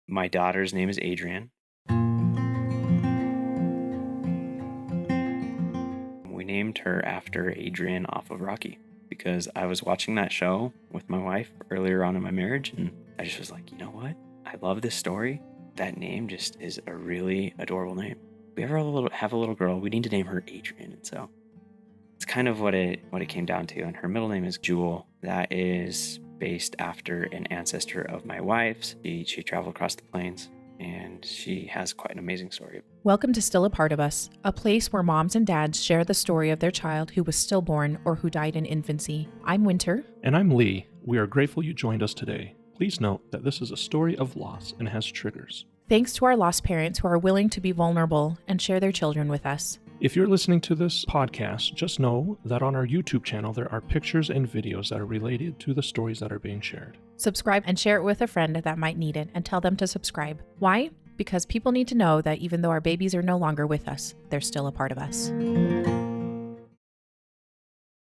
My daughter's name is Adrian. We named her after Adrian off of Rocky because I was watching that show with my wife earlier on in my marriage, and I just was like, you know what? I love this story. That name just is a really adorable name. If we ever have a little girl, we need to name her Adrian. And so it's kind of what it came down to. And her middle name is Jewel. That is based after an ancestor of my wife's. She traveled across the plains, and she has quite an amazing story. Welcome to Still a Part of Us, a place where moms and dads share the story of their child who was stillborn or who died in infancy. I'm Winter. And I'm Lee. We are grateful you joined us today. Please note that this is a story of loss and has triggers. Thanks to our lost parents who are willing to be vulnerable and share their children with us. If you're listening to this podcast, just know that on our YouTube channel there are pictures and videos that are related to the stories that are being shared. Subscribe and share it with a friend that might need it, and tell them to subscribe. Why? Because people need to know that even though our babies are no longer with us, they're still a part of us.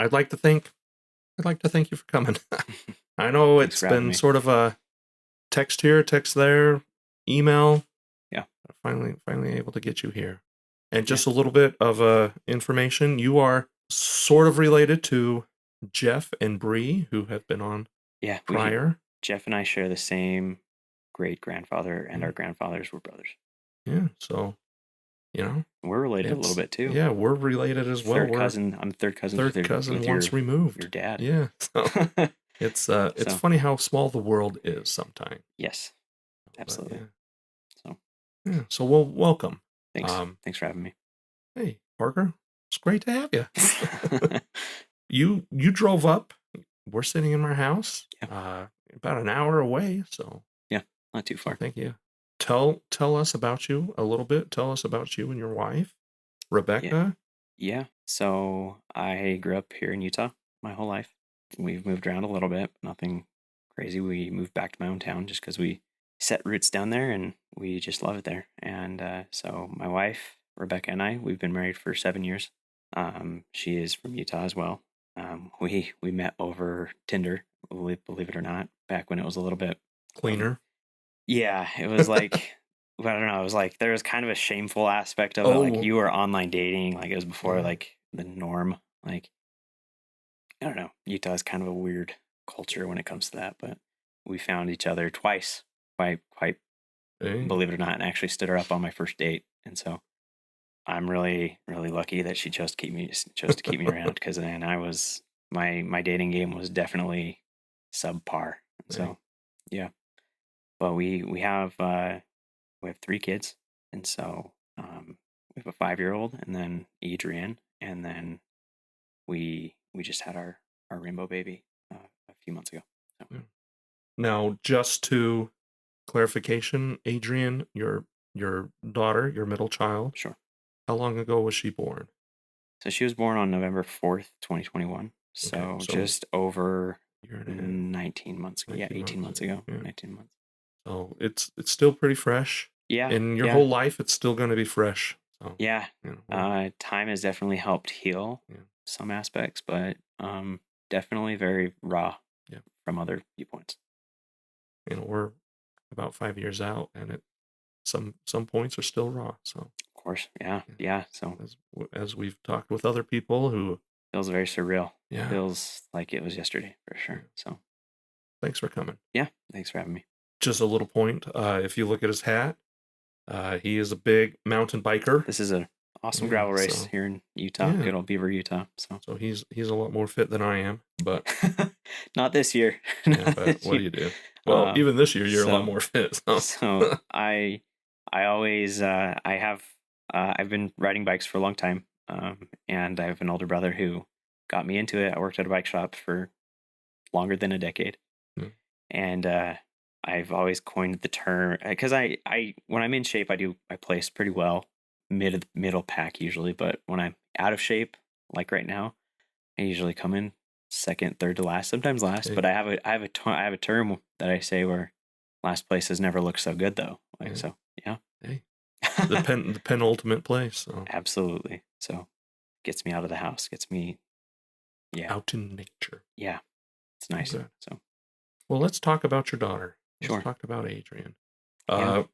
I'd like to thank you for coming. I know Thanks it's for having been me. sort of a text here, text there, email. Yeah. Finally able to get you here. And just a little bit of information. You are sort of related to Jeff and Bree, who have been on Yeah, prior. Jeff and I share the same great-grandfather, and our grandfathers were brothers. Yeah, so, you know. We're related a little bit, too. Yeah, we're related as well. I'm third cousin with once removed. your dad. Yeah, so it's funny how small the world is sometimes. Yes, absolutely. So welcome. Thanks. Thanks for having me. Hey, Parker, it's great to have you. You drove up. We're sitting in our house, about an hour away. So yeah, not too far. Thank you. Tell us about you a little bit. Tell us about you and your wife, Rebecca. Yeah. So I grew up here in Utah my whole life. We've moved around a little bit, nothing crazy. We moved back to my own town just because we set roots down there and we just love it there. And so my wife, Rebecca, and we've been married for 7 years. She is from Utah as well. We met over Tinder, believe it or not, back when it was a little bit cleaner. Yeah, it was like, I don't know. It was like there was kind of a shameful aspect of it. Like you were online dating, like it was before like the norm. Like I don't know. Utah is kind of a weird culture when it comes to that, but we found each other twice, quite believe it or not, and actually stood her up on my first date. And so I'm really, really lucky that she chose to keep me around, because then my dating game was definitely subpar. So yeah. But we have 3 kids, and so we have a 5-year-old, and then Adrian, and then we just had our rainbow baby a few months ago. So. Now, just to clarification, Adrian, your daughter, your middle child. Sure. How long ago was she born? So she was born on November 4th, 2021. So just over 19 months ago. 18 months ago. Yeah. 19 months. So it's still pretty fresh. Yeah. In your whole life, it's still going to be fresh. So, yeah. Time has definitely helped heal some aspects, but definitely very raw from other viewpoints. We're about 5 years out, and some points are still raw. So of course, yeah. So as we've talked with other people who feels very surreal. Yeah, feels like it was yesterday for sure. So thanks for coming. Yeah, thanks for having me. Just a little point. If you look at his hat, he is a big mountain biker. This is an awesome gravel race here in Utah, good old Beaver, Utah. So he's a lot more fit than I am, but not this year. But what do you do? Well, even this year, you're a lot more fit. So I always I've been riding bikes for a long time, and I have an older brother who got me into it. I worked at a bike shop for longer than a decade, and I've always coined the term, because I when I'm in shape, I place pretty well, middle pack usually, but when I'm out of shape, like right now, I usually come in second, third to last, sometimes last. But I have a term that I say where last places never look so good though. Like so, yeah. Hey, the penultimate place. So. Absolutely. So, gets me out of the house, gets me, out in nature. Yeah, it's nice. Okay. So, well, let's talk about your daughter. Sure. Let's talk about Adrian. Uh,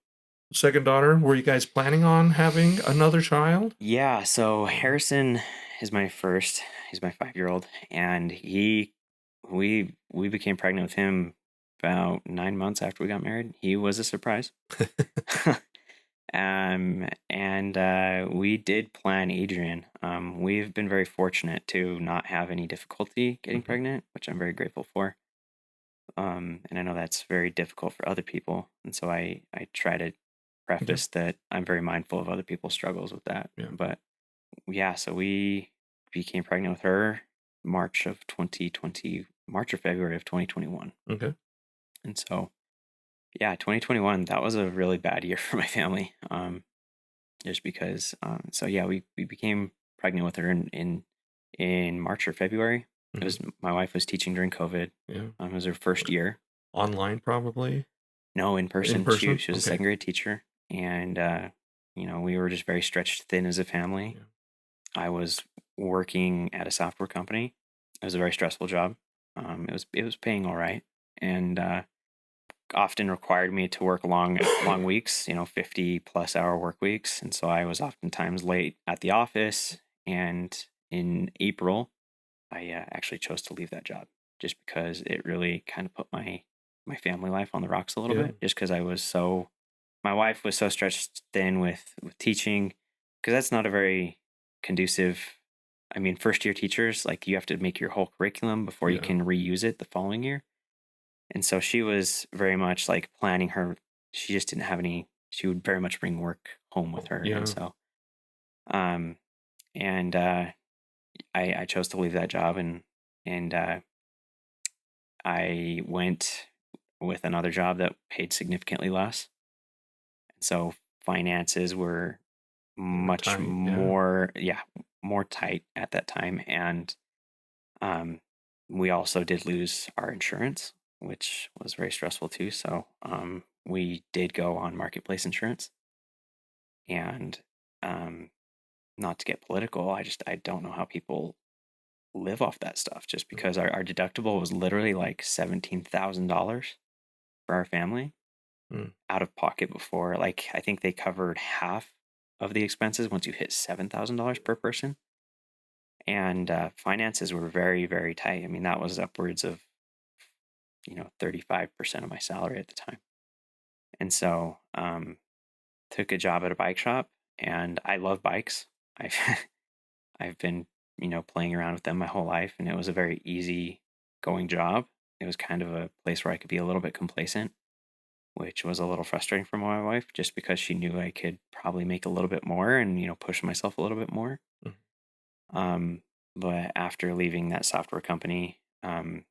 second daughter, were you guys planning on having another child? Yeah, so Harrison is my first. He's my 5-year-old, and we became pregnant with him about 9 months after we got married. He was a surprise. And we did plan Adrian. We've been very fortunate to not have any difficulty getting pregnant, which I'm very grateful for. And I know that's very difficult for other people, and so I try to preface that I'm very mindful of other people's struggles with that. Yeah. But yeah, so we became pregnant with her March or February of 2021. Okay. And so, yeah, 2021, that was a really bad year for my family. Just because, so yeah, we became pregnant with her in March or February. It was, my wife was teaching during COVID. Yeah. It was her first year. Online, probably? No, in person. In person? She was a second grade teacher. And, we were just very stretched thin as a family. Yeah. I was working at a software company. It was a very stressful job. It was paying all right, and often required me to work long weeks, 50+ hour work weeks. And so I was oftentimes late at the office. And in April, I actually chose to leave that job just because it really kind of put my family life on the rocks a little bit, just because my wife was so stretched thin with teaching, because that's not a very conducive, first year teachers, like, you have to make your whole curriculum before you can reuse it the following year. And so she was very much like planning her, she just didn't have any, she would very much bring work home with her. Yeah. And so, and I chose to leave that job, and I went with another job that paid significantly less. And so finances were much tight, more, more tight at that time. And we also did lose our insurance, which was very stressful too. So we did go on marketplace insurance, and not to get political, I don't know how people live off that stuff, just because our deductible was literally like $17,000 for our family out of pocket before. Like, I think they covered half of the expenses once you hit $7,000 per person. And finances were very, very tight. That was upwards of 35% of my salary at the time. And so took a job at a bike shop, and I love bikes. I've I've been playing around with them my whole life, and it was a very easy going job. It was kind of a place where I could be a little bit complacent, which was a little frustrating for my wife, just because she knew I could probably make a little bit more and push myself a little bit more. But after leaving that software company, I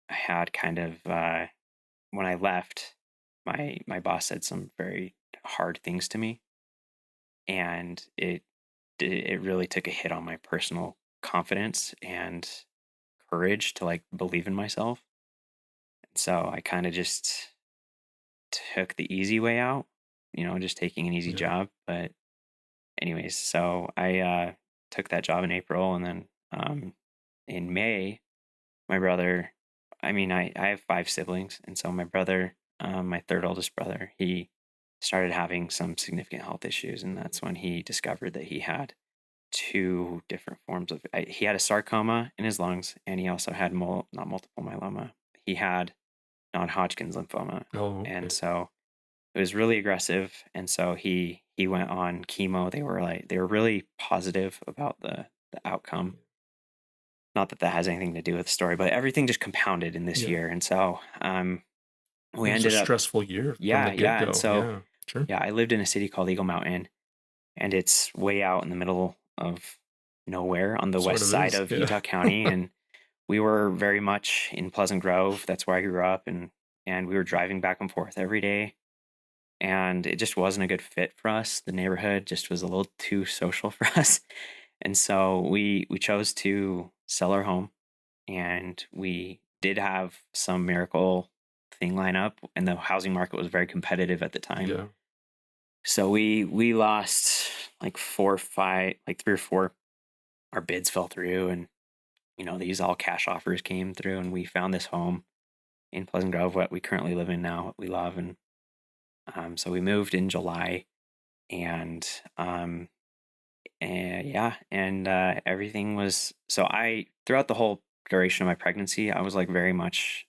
had kind of when I left, my boss said some very hard things to me, and it really took a hit on my personal confidence and courage to, like, believe in myself. And so I kind of just took the easy way out, just taking an easy job. But anyways, so I took that job in April, and then in May, my brother, I have 5 siblings, and so my brother, my third oldest brother, he started having some significant health issues, and that's when he discovered that he had 2 different forms of, he had a sarcoma in his lungs, and he also had not multiple myeloma. He had non-Hodgkin's lymphoma. Oh, okay. And so it was really aggressive, and so he went on chemo. They were really positive about the outcome. Not that has anything to do with the story, but everything just compounded in this year. And so we ended up, a stressful year from the get-go. And so sure. I lived in a city called Eagle Mountain, and it's way out in the middle of nowhere on the west side of Utah County. And we were very much in Pleasant Grove. That's where I grew up, and we were driving back and forth every day. And it just wasn't a good fit for us. The neighborhood just was a little too social for us. And so we chose to sell our home, and we did have some miracle thing line up, and the housing market was very competitive at the time. Yeah. So we lost like 4 or 5, like 3 or 4. Our bids fell through, and these all cash offers came through, and we found this home in Pleasant Grove, what we currently live in now, what we love. And So we moved in July, and everything was, so throughout the whole duration of my pregnancy, I was like very much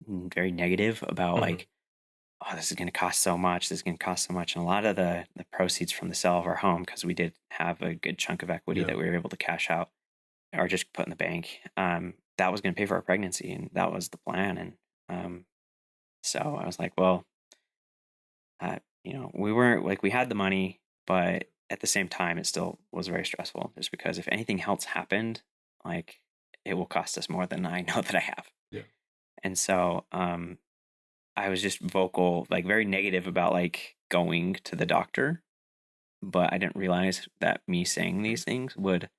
very negative about Mhm. like, oh, this is going to cost so much. This is going to cost so much. And a lot of the proceeds from the sale of our home, because we did have a good chunk of equity Yeah. that we were able to cash out or just put in the bank, that was going to pay for our pregnancy. And that was the plan. And so I was like, well, we weren't like, we had the money, but at the same time, it still was very stressful just because if anything else happened, like it will cost us more than I know that I have. Yeah. And so, I was just vocal, like very negative about like going to the doctor, but I didn't realize that me saying these things would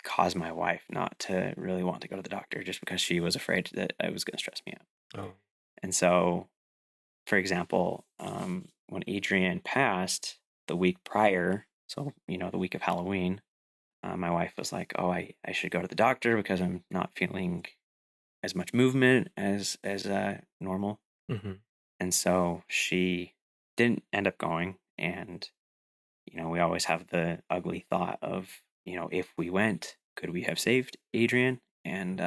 cause my wife not to really want to go to the doctor just because she was afraid that I was going to stress me out. Oh. And so, for example, when Adrian passed the week prior, so, the week of Halloween, my wife was like, oh, I should go to the doctor because I'm not feeling as much movement as normal. Mm-hmm. And so she didn't end up going. And, we always have the ugly thought of, if we went, could we have saved Adrian? And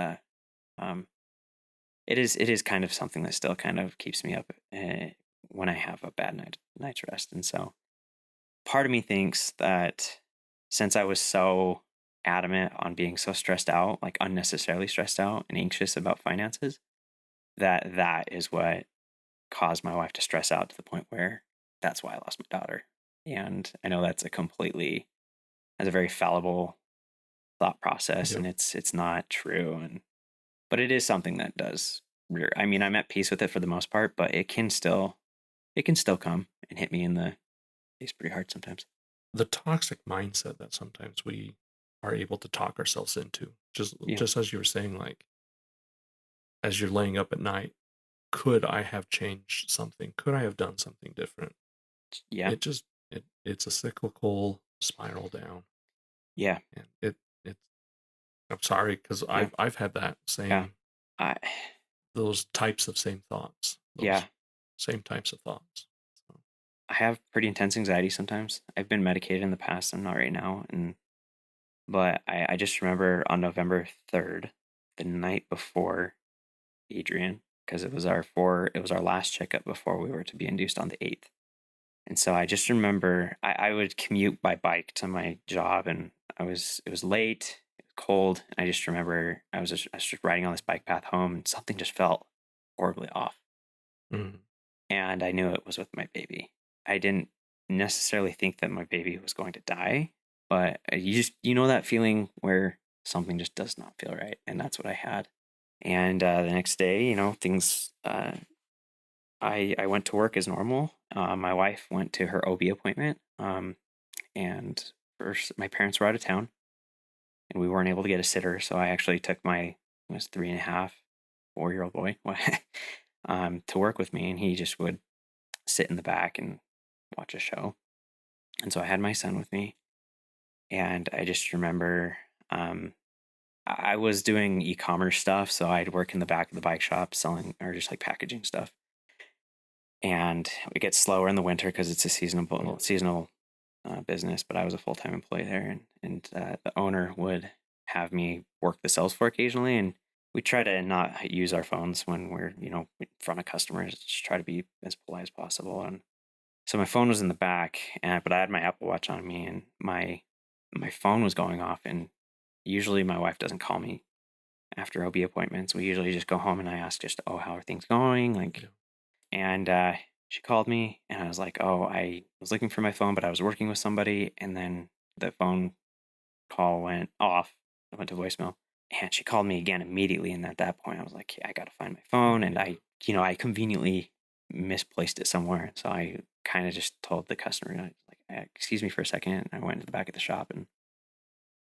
um, it is kind of something that still kind of keeps me up when I have a bad night's rest. And so part of me thinks that since I was so adamant on being so stressed out, like unnecessarily stressed out and anxious about finances, that is what caused my wife to stress out to the point where that's why I lost my daughter. And I know that's a very fallible thought process, Yeah. and it's not true. But it is something that does rear. I mean, I'm at peace with it for the most part, but it can still come and hit me in the face pretty hard sometimes. The toxic mindset that sometimes we are able to talk ourselves into, just Yeah, just as you were saying, like as you're laying up at night, could I have changed something? Could I have done something different? yeah, It just it's a cyclical spiral down, yeah, and it's I'm sorry because yeah, I've had that yeah. same I those types of same thoughts, yeah, those same types of thoughts. So, I have pretty intense anxiety sometimes. I've been medicated in the past. I'm not right now, but I just remember on November 3rd, the night before Adrian, because it was our last checkup before we were to be induced on the 8th. And so I just remember I would commute by bike to my job, and it was late, it was cold, and I just remember I was just riding on this bike path home, and something just felt horribly off. mm, And I knew it was with my baby. I didn't necessarily think that my baby was going to die, but you know that feeling where something just does not feel right, and that's what I had. And the next day, things. I went to work as normal. My wife went to her OB appointment, and first my parents were out of town, and we weren't able to get a sitter. So I actually took my it was 3.5, 4-year-old boy to work with me, and he just would sit in the back and watch a show. And so I had my son with me, and I just remember I was doing e-commerce stuff, so I'd work in the back of the bike shop selling or just like packaging stuff. And it gets slower in the winter because it's a seasonal business. But I was a full time employee there, and the owner would have me work the sales floor occasionally, and we try to not use our phones when we're in front of customers. Just try to be as polite as possible. And so my phone was in the back, but I had my Apple Watch on me, and my phone was going off. And usually my wife doesn't call me after OB appointments. We usually just go home and I ask just, oh, how are things going? Like, yeah. and she called me, and I was like, oh, I was looking for my phone, but I was working with somebody. And then the phone call went off. I went to voicemail. And she called me again immediately. And at that point, I was like, I got to find my phone. And Yeah. I conveniently misplaced it somewhere. So I kind of just told the customer, like, excuse me for a second. And I went to the back of the shop, and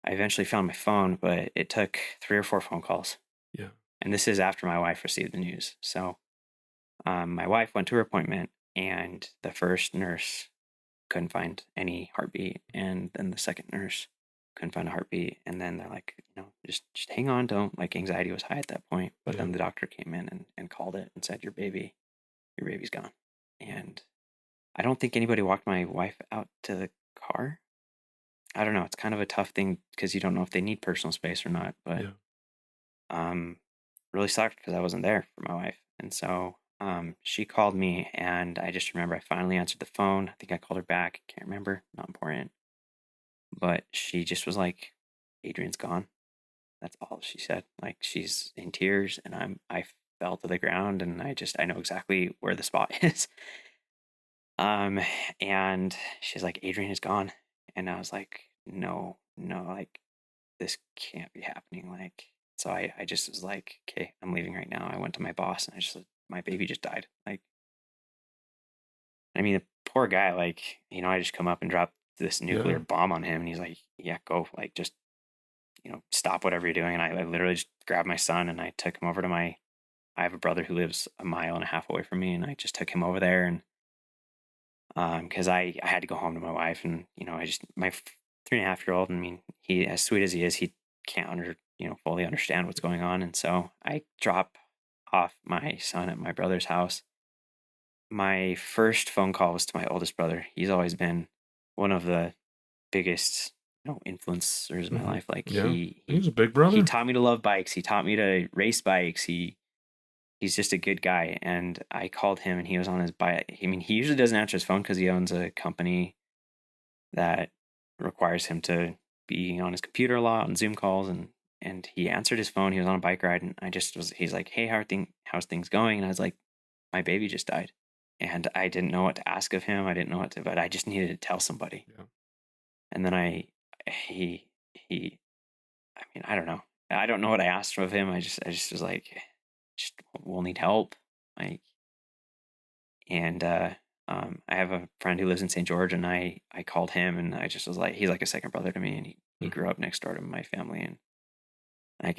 I eventually found my phone, but it took 3 or 4 phone calls. Yeah. And this is after my wife received the news. So my wife went to her appointment, and the first nurse couldn't find any heartbeat, and then the second nurse couldn't find a heartbeat, and then they're like, just hang on, don't like anxiety was high at that point, but Yeah. then the doctor came in and called it and said your baby's gone, and I don't think anybody walked my wife out to the car. I don't know. It's kind of a tough thing because you don't know if they need personal space or not. But Yeah. really sucked because I wasn't there for my wife. And so she called me, and I just remember I finally answered the phone. I think I called her back. Can't remember. Not important. But she just was like, Adrian's gone. That's all she said. Like, she's in tears, and I fell to the ground, and I know exactly where the spot is. And she's like, Adrian is gone. And I was like, no, like, this can't be happening. Like, so I just was like, okay, I'm leaving right now. I went to my boss, and I just said, my baby just died. Like, I mean, the poor guy, like, I just come up and drop this nuclear Yeah. bomb on him, and he's like, yeah, go, like, just, stop whatever you're doing. And I literally just grabbed my son, and I took him over to I have a brother who lives a mile and a half away from me, and I just took him over there. And because I had to go home to my wife, and my 3.5-year-old. I mean, he, as sweet as he is, he can't fully understand what's going on, and so I drop off my son at my brother's house. My first phone call was to my oldest brother. He's always been one of the biggest influencers in my life. Like Yeah. he He's a big he brother. taught me to love bikes. He taught me to race bikes. He's just a good guy. And I called him, and he was on his bike. I mean, he usually doesn't answer his phone because he owns a company that requires him to be on his computer a lot on Zoom calls. And he answered his phone. He was on a bike ride, and he's like, hey, how's things going? And I was like, my baby just died. And I didn't know what to ask of him. I didn't know but I just needed to tell somebody. Yeah. And then he, I mean, I don't know. I don't know what I asked of him. I just was like, we'll need help. Like, and I have a friend who lives in St. George, and I called him, and I just was like, he's like a second brother to me, and he grew up next door to my family. And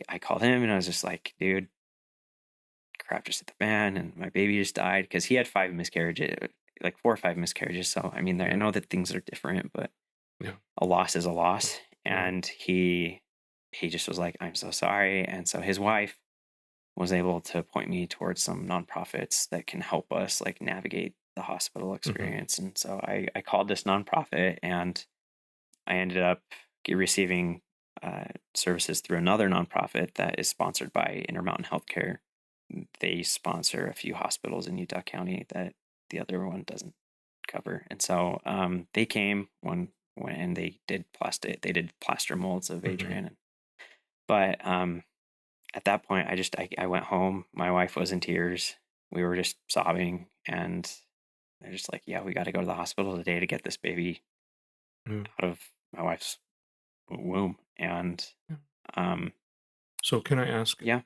I called him, and I was just like, dude, crap just hit the fan, and my baby just died, because he had 5 miscarriages, like 4 or 5 miscarriages. So I mean, I know that things are different, but Yeah. a loss is a loss. Yeah. And he just was like, I'm so sorry. And so his wife was able to point me towards some nonprofits that can help us like navigate the hospital experience. And so I called this nonprofit, and I ended up receiving services through another nonprofit that is sponsored by Intermountain Healthcare. They sponsor a few hospitals in Utah County that the other one doesn't cover. And so they came when they did plaster molds of Adrian. But at that point, I went home. My wife was in tears. We were just sobbing, and they're just like, yeah, we got to go to the hospital today to get this baby out of my wife's womb. And so can I ask? Yeah.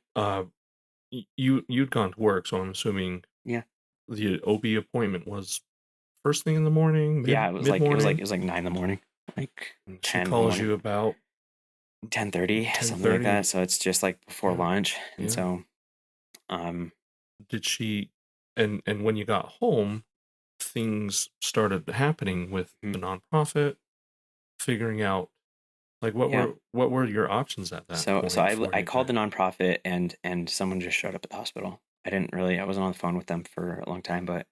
You'd gone to work, so I'm assuming Yeah. the OB appointment was first thing in the morning. Yeah, it was like mid-morning? it was like 9 in the morning, like And she 10 in the calls morning. you about 10:30, something like 10:30. that. So it's just like before lunch. And Yeah. so Did she? And when you got home, things started happening with the nonprofit, figuring out like what Yeah. were your options at that So point for I you called the to? nonprofit, and someone just showed up at the hospital. I wasn't on the phone with them for a long time, but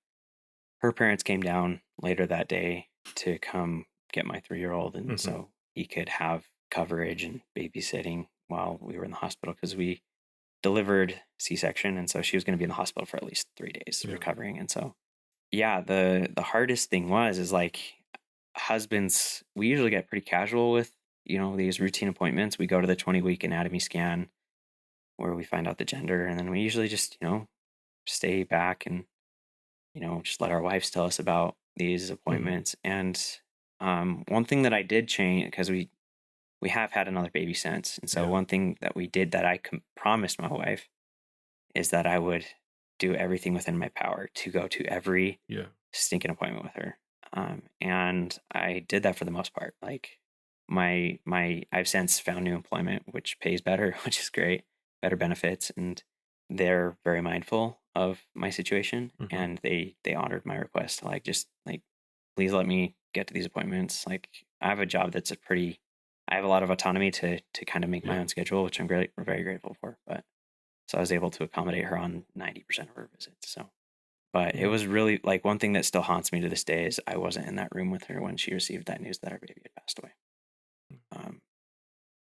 her parents came down later that day to come get my 3-year-old, and so he could have coverage and babysitting while we were in the hospital, because we delivered C-section, and so she was going to be in the hospital for at least 3 days recovering. And so yeah, the hardest thing is like, husbands, we usually get pretty casual with these routine appointments. We go to the 20-week anatomy scan where we find out the gender, and then we usually just stay back and just let our wives tell us about these appointments. And one thing that I did change, because we have had another baby since, and so one thing that we did that I promised my wife is that I would do everything within my power to go to every stinking appointment with her. And I did that for the most part. Like I've since found new employment which pays better, which is great, better benefits, and they're very mindful of my situation, and they honored my request to just please let me get to these appointments. Like, I have a job that's I have a lot of autonomy to kind of make my own schedule, which I'm very, very grateful for. But so I was able to accommodate her on 90% of her visits. So But it Yeah. was really like one thing that still haunts me to this day is I wasn't in that room with her when she received that news that our baby had passed away. Um,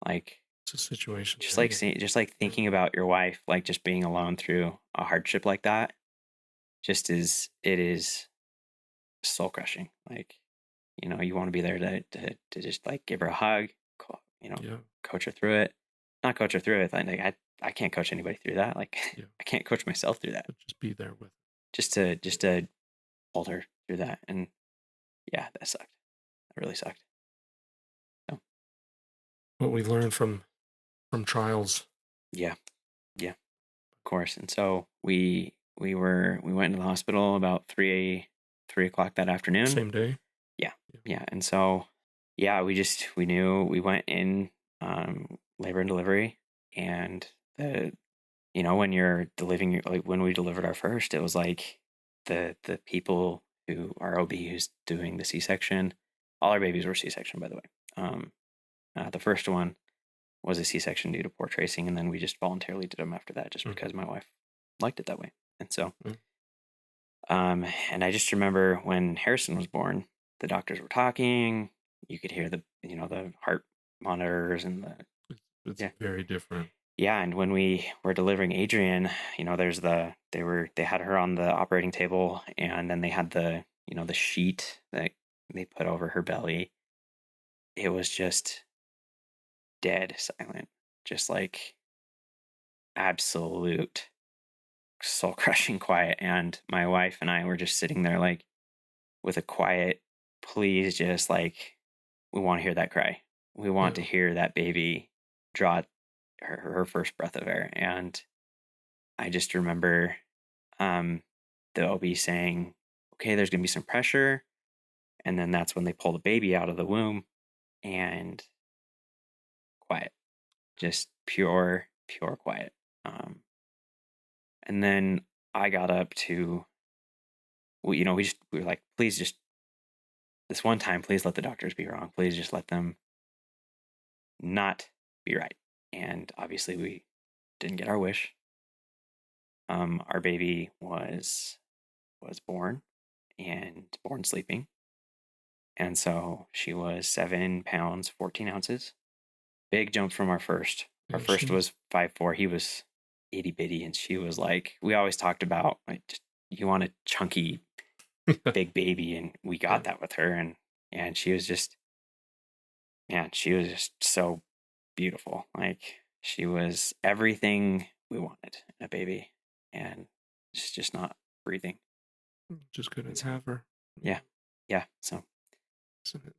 like It's a situation. just Yeah. like seeing, just like thinking about your wife, like just being alone through a hardship like that, just it is soul crushing. Like, you want to be there to just like give her a hug, Yeah. coach her through it. Not coach her through it. Like I can't coach anybody through that. Like Yeah. I can't coach myself through that. But just be there with. Just to hold her through that. And yeah, that sucked. That really sucked. So What we learn from trials. yeah, yeah, of course. And so we went into the hospital about 3 o'clock that afternoon. Same day. Yeah. Yeah. Yeah. And so yeah, we knew we went in labor and delivery, and when you're delivering, like when we delivered our first, it was like the people who our OB who's doing the C-section, all our babies were C-section, by the way. The first one was a C-section due to poor tracing, and then we just voluntarily did them after that, just because my wife liked it that way. And so, and I just remember when Harrison was born, the doctors were talking. You could hear the heart monitors and It's yeah. very different. Yeah, and when we were delivering Adrian, they had her on the operating table, and then they had the sheet that they put over her belly. It was just dead silent, just like absolute soul crushing quiet. And my wife and I were just sitting there like with a quiet, please, just like, we want to hear that cry. We want to hear that baby draw her first breath of air. And I just remember the OB saying, okay, there's going to be some pressure. And then that's when they pull the baby out of the womb, and quiet, just pure quiet. And then I got up to, we were like, please, just this one time, please let the doctors be wrong. Please just let them not be right. And obviously we didn't get our wish. Our baby was born, and born sleeping. And so she was 7 pounds, 14 ounces. Big jump from our first. Our first was 5'4". He was itty bitty, and she was like, we always talked about, like, you want a chunky, big baby, and we got that with her. And she was just, man, she was just so beautiful. Like, she was everything we wanted in a baby, and she's just not breathing. Just couldn't have her. Yeah. Yeah. So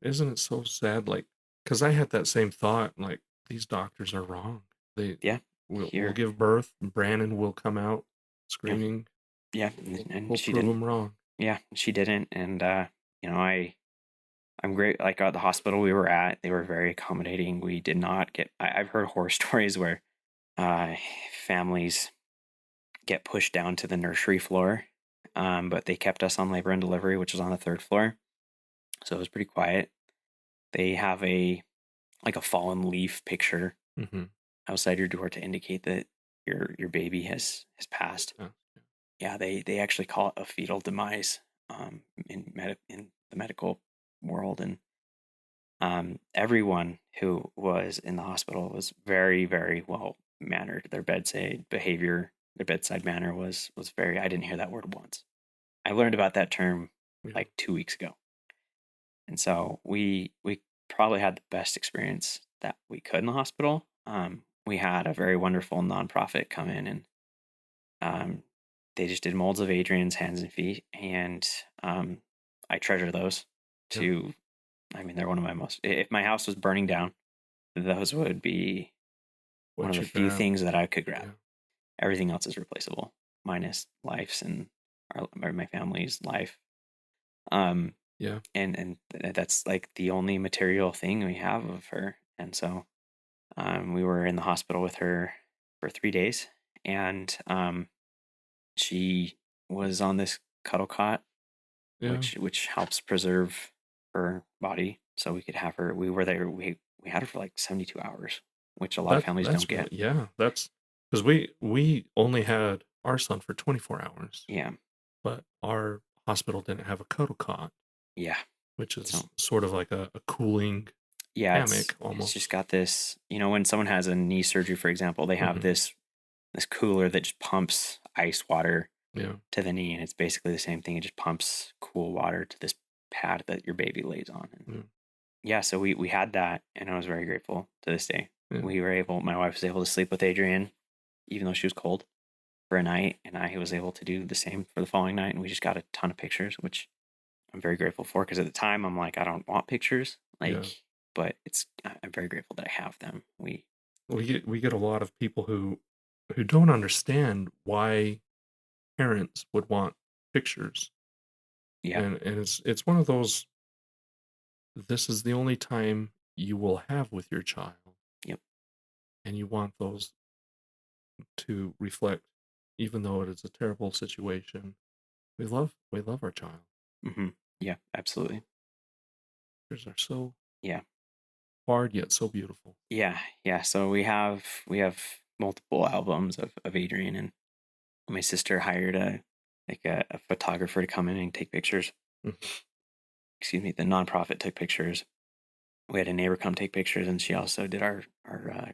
isn't it so sad? Like, because I had that same thought. Like, these doctors are wrong. We'll give birth. Brandon will come out screaming. Yeah. And And we'll she prove didn't. them wrong. Yeah, she didn't. And I'm great. Like, at the hospital we were at, they were very accommodating. We did not get. I've heard horror stories where families get pushed down to the nursery floor, but they kept us on labor and delivery, which was on the 3rd floor, so it was pretty quiet. They have a fallen leaf picture outside your door to indicate that your baby has passed. Yeah, they actually call it a fetal demise in the medical world. And everyone who was in the hospital was very, very well mannered. Their bedside manner was very. I didn't hear that word once. I learned about that term like 2 weeks ago, and so we probably had the best experience that we could in the hospital. We had a very wonderful nonprofit come in, and they just did molds of Adrian's hands and feet, and I treasure those. I mean, they're one of my most. If my house was burning down, those would be one of the few things that I could grab. Yeah. Everything else is replaceable, minus life's and my family's life. And that's like the only material thing we have of her. And so, we were in the hospital with her for 3 days, and she was on this cuddle cot, which helps preserve her body, so we could have her. We were there. We had her for like 72 hours, which a lot of families don't get. Yeah, that's because we only had our son for 24 hours. Yeah, but our hospital didn't have a cuddle cot, Yeah. which is So sort of like a cooling yeah, hammock it's just almost. got this, when someone has a knee surgery, for example, they have Hmm. this cooler that just pumps ice water Yeah. to the knee, and it's basically the same thing. It just pumps cool water to this pad that your baby lays on. And Yeah. yeah, so we had that, and I was very grateful to this day. Yeah. My wife was able to sleep with Adrian, even though she was cold, for a night, and I was able to do the same for the following night. And we just got a ton of pictures, which I'm very grateful for, because at the time I'm like, I don't want pictures, Yeah. but I'm very grateful that I have them. We get a lot of people who don't understand why parents would want pictures, Yeah. and it's one of those. This is the only time you will have with your child, Yep. and you want those to reflect, even though it is a terrible situation. We love our child. Hmm. Yeah, absolutely. Pictures are so Yeah. hard yet so beautiful. Yeah. Yeah. So we have multiple albums of Adrian, and my sister hired a photographer to come in and take pictures. Mhm. Excuse me. The nonprofit took pictures. We had a neighbor come take pictures, and she also did our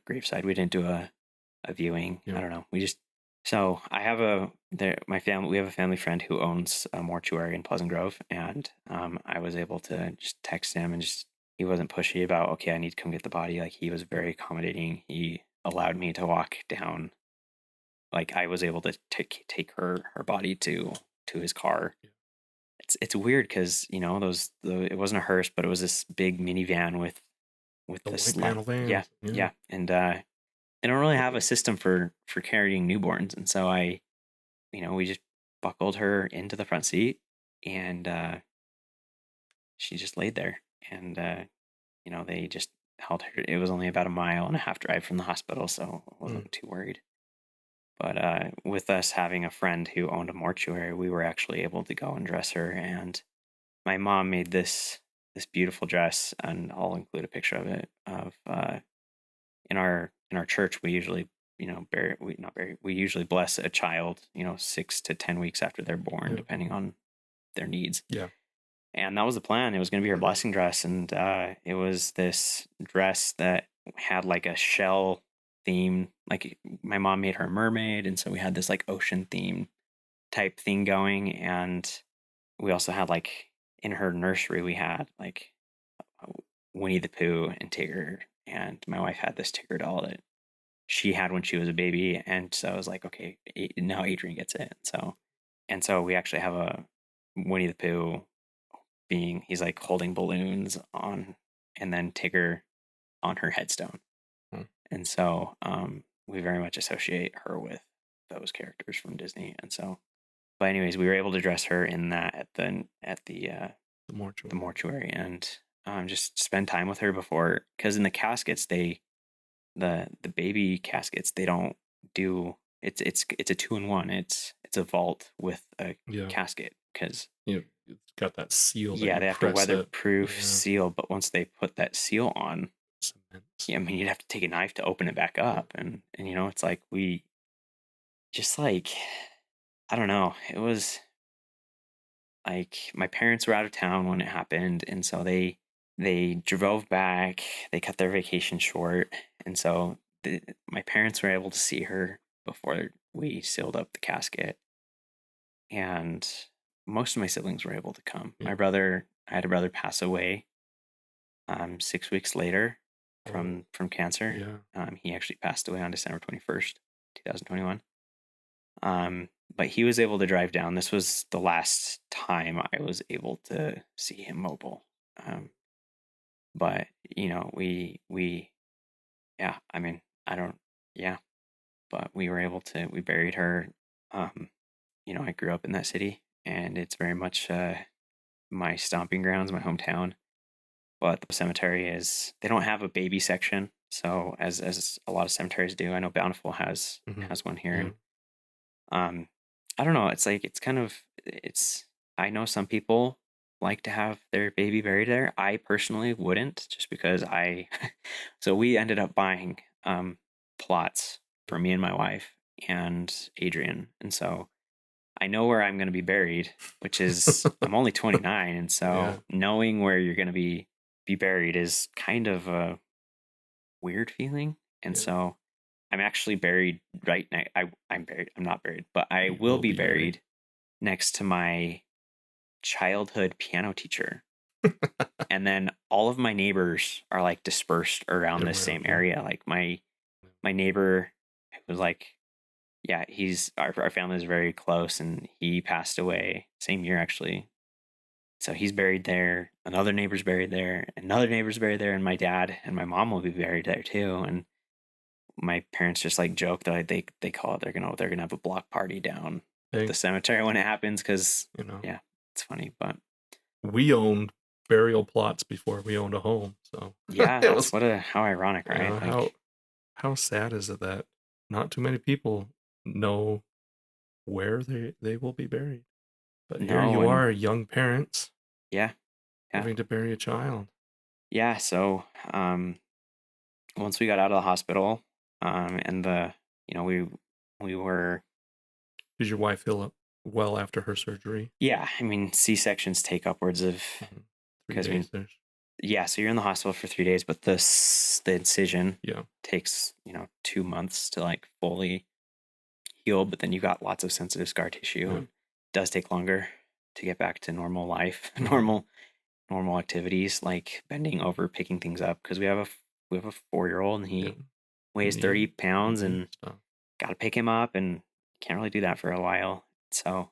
graveside. We didn't do a viewing. I Yeah. don't know. So I have my family. We have a family friend who owns a mortuary in Pleasant Grove, and I was able to just text him, and just, he wasn't pushy about, okay, I need to come get the body. Like, he was very accommodating. He allowed me to walk down. Like, I was able to take her body to his car. Yeah. It's weird because it wasn't a hearse, but it was this big minivan with The this white panel yeah, vans. Yeah. yeah, and they don't really have a system for carrying newborns, and so we just buckled her into the front seat, and she just laid there, and they just held her. It was only about a mile and a half drive from the hospital, so I Mm. wasn't too worried. But with us having a friend who owned a mortuary, we were actually able to go and dress her, and my mom made this beautiful dress, and I'll include a picture of it. In our church, we usually bury we not bury we usually bless a child 6 to 10 weeks after they're born, Yeah. depending on their needs. Yeah. And that was the plan. It was going to be her blessing dress, and it was this dress that had like a shell theme. Like, my mom made her a mermaid, and so we had this like ocean theme type thing going, and we also had, like, in her nursery, we had like Winnie the Pooh and Tigger, and my wife had this Tigger doll that she had when she was a baby, and so I was like, okay, now Adrian gets it. So we actually have a Winnie the Pooh he's like holding balloons on, and then Tigger on her headstone, Mm. and so we very much associate her with those characters from Disney, and so. But anyways, we were able to dress her in that The mortuary. the mortuary, and just spend time with her before, because in the caskets, the baby caskets, they don't do, it's a 2-in-1. It's a vault with a Yeah. casket, because It's got that seal that yeah, you they have to press it. weatherproof Yeah. seal, but once they put that seal on, Cements. yeah, I mean, you'd have to take a knife to open it back up, and it's like, we just, like, I don't know, it was like, my parents were out of town when it happened, and so they drove back. They cut their vacation short, and so my parents were able to see her before we sealed up the casket, and most of my siblings were able to come. Yeah. I had a brother pass away 6 weeks later Oh, from cancer. yeah. He actually passed away on December 21st, 2021. But he was able to drive down. This was the last time I was able to see him mobile. But yeah, I mean, I don't, yeah, but we were able to, we buried her. Um, I grew up in that city, and it's very much my stomping grounds, my hometown. But the cemetery they don't have a baby section. So as a lot of cemeteries do, I know Bountiful Mhm. has one here, Yeah. and I don't know. It's like, I know some people like to have their baby buried there. I personally wouldn't, just because so we ended up buying plots for me and my wife and Adrian, and so I know where I'm going to be buried, which is I'm only 29, and so knowing where you're going to be buried is kind of a weird feeling. And so I'm actually buried right next. I'm buried. I'm not buried, but I will be buried next to my childhood piano teacher. And then all of my neighbors are like dispersed around this same area. Like my neighbor was like, yeah, he's our family is very close, and he passed away same year actually. So he's buried there. Another neighbor's buried there. Another neighbor's buried there, and my dad and my mom will be buried there too. And my parents just like joke that they call it they're gonna have a block party down the cemetery when it happens because yeah, it's funny. But we owned burial plots before we owned a home, so yeah, that's how ironic, right? How sad is it that not too many people know where they will be buried? But here you are, young parents. Yeah. Having to bury a child. Yeah. So, once we got out of the hospital, and we were. Did your wife heal up well after her surgery? Yeah. I mean, C-sections take upwards of 3 days. Yeah. So you're in the hospital for 3 days, but the incision takes, 2 months to like fully heal, but then you got lots of sensitive scar tissue. And it does take longer to get back to normal life, normal activities like bending over, picking things up, because we have a 4-year-old and he weighs 30 pounds and got to pick him up, and can't really do that for a while. So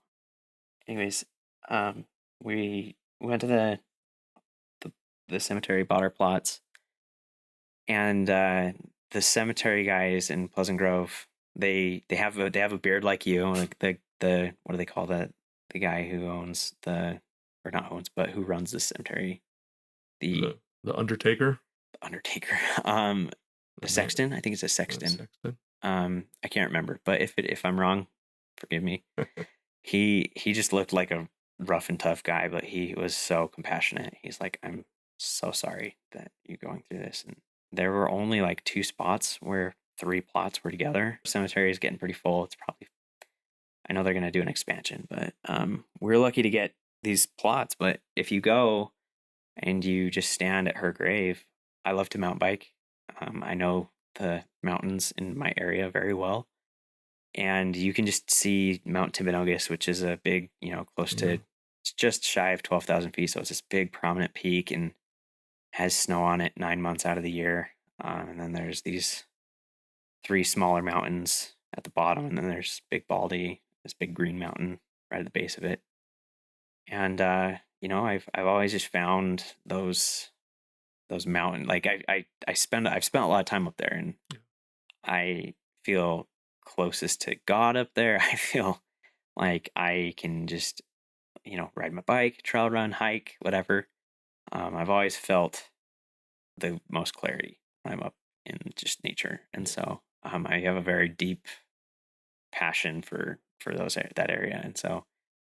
anyways, we went to the cemetery, bought our plots, and the cemetery guys in Pleasant Grove, they have a beard like you, like the what do they call that? The guy who owns or not owns, but who runs the cemetery. The Undertaker? The Undertaker. The sexton? I think it's a sexton. I can't remember, but if I'm wrong, forgive me. He just looked like a rough and tough guy, but he was so compassionate. He's like, I'm so sorry that you're going through this. And there were only like 2 spots where 3 plots were together. The cemetery is getting pretty full. It's probably, I know they're going to do an expansion, but we're lucky to get these plots. But if you go and you just stand at her grave, I love to mountain bike. I know the mountains in my area very well. And you can just see Mount Timpanogos, which is a big, close to, it's just shy of 12,000 feet. So it's this big prominent peak and has snow on it 9 months out of the year. And then there's these 3 smaller mountains at the bottom. And then there's Big Baldy, this big green mountain right at the base of it. And, I've always just found those mountain, like I've spent a lot of time up there, and I feel closest to God up there. I feel like I can just, ride my bike, trail run, hike, whatever. I've always felt the most clarity when I'm up in just nature. And so I have a very deep passion for that area. And so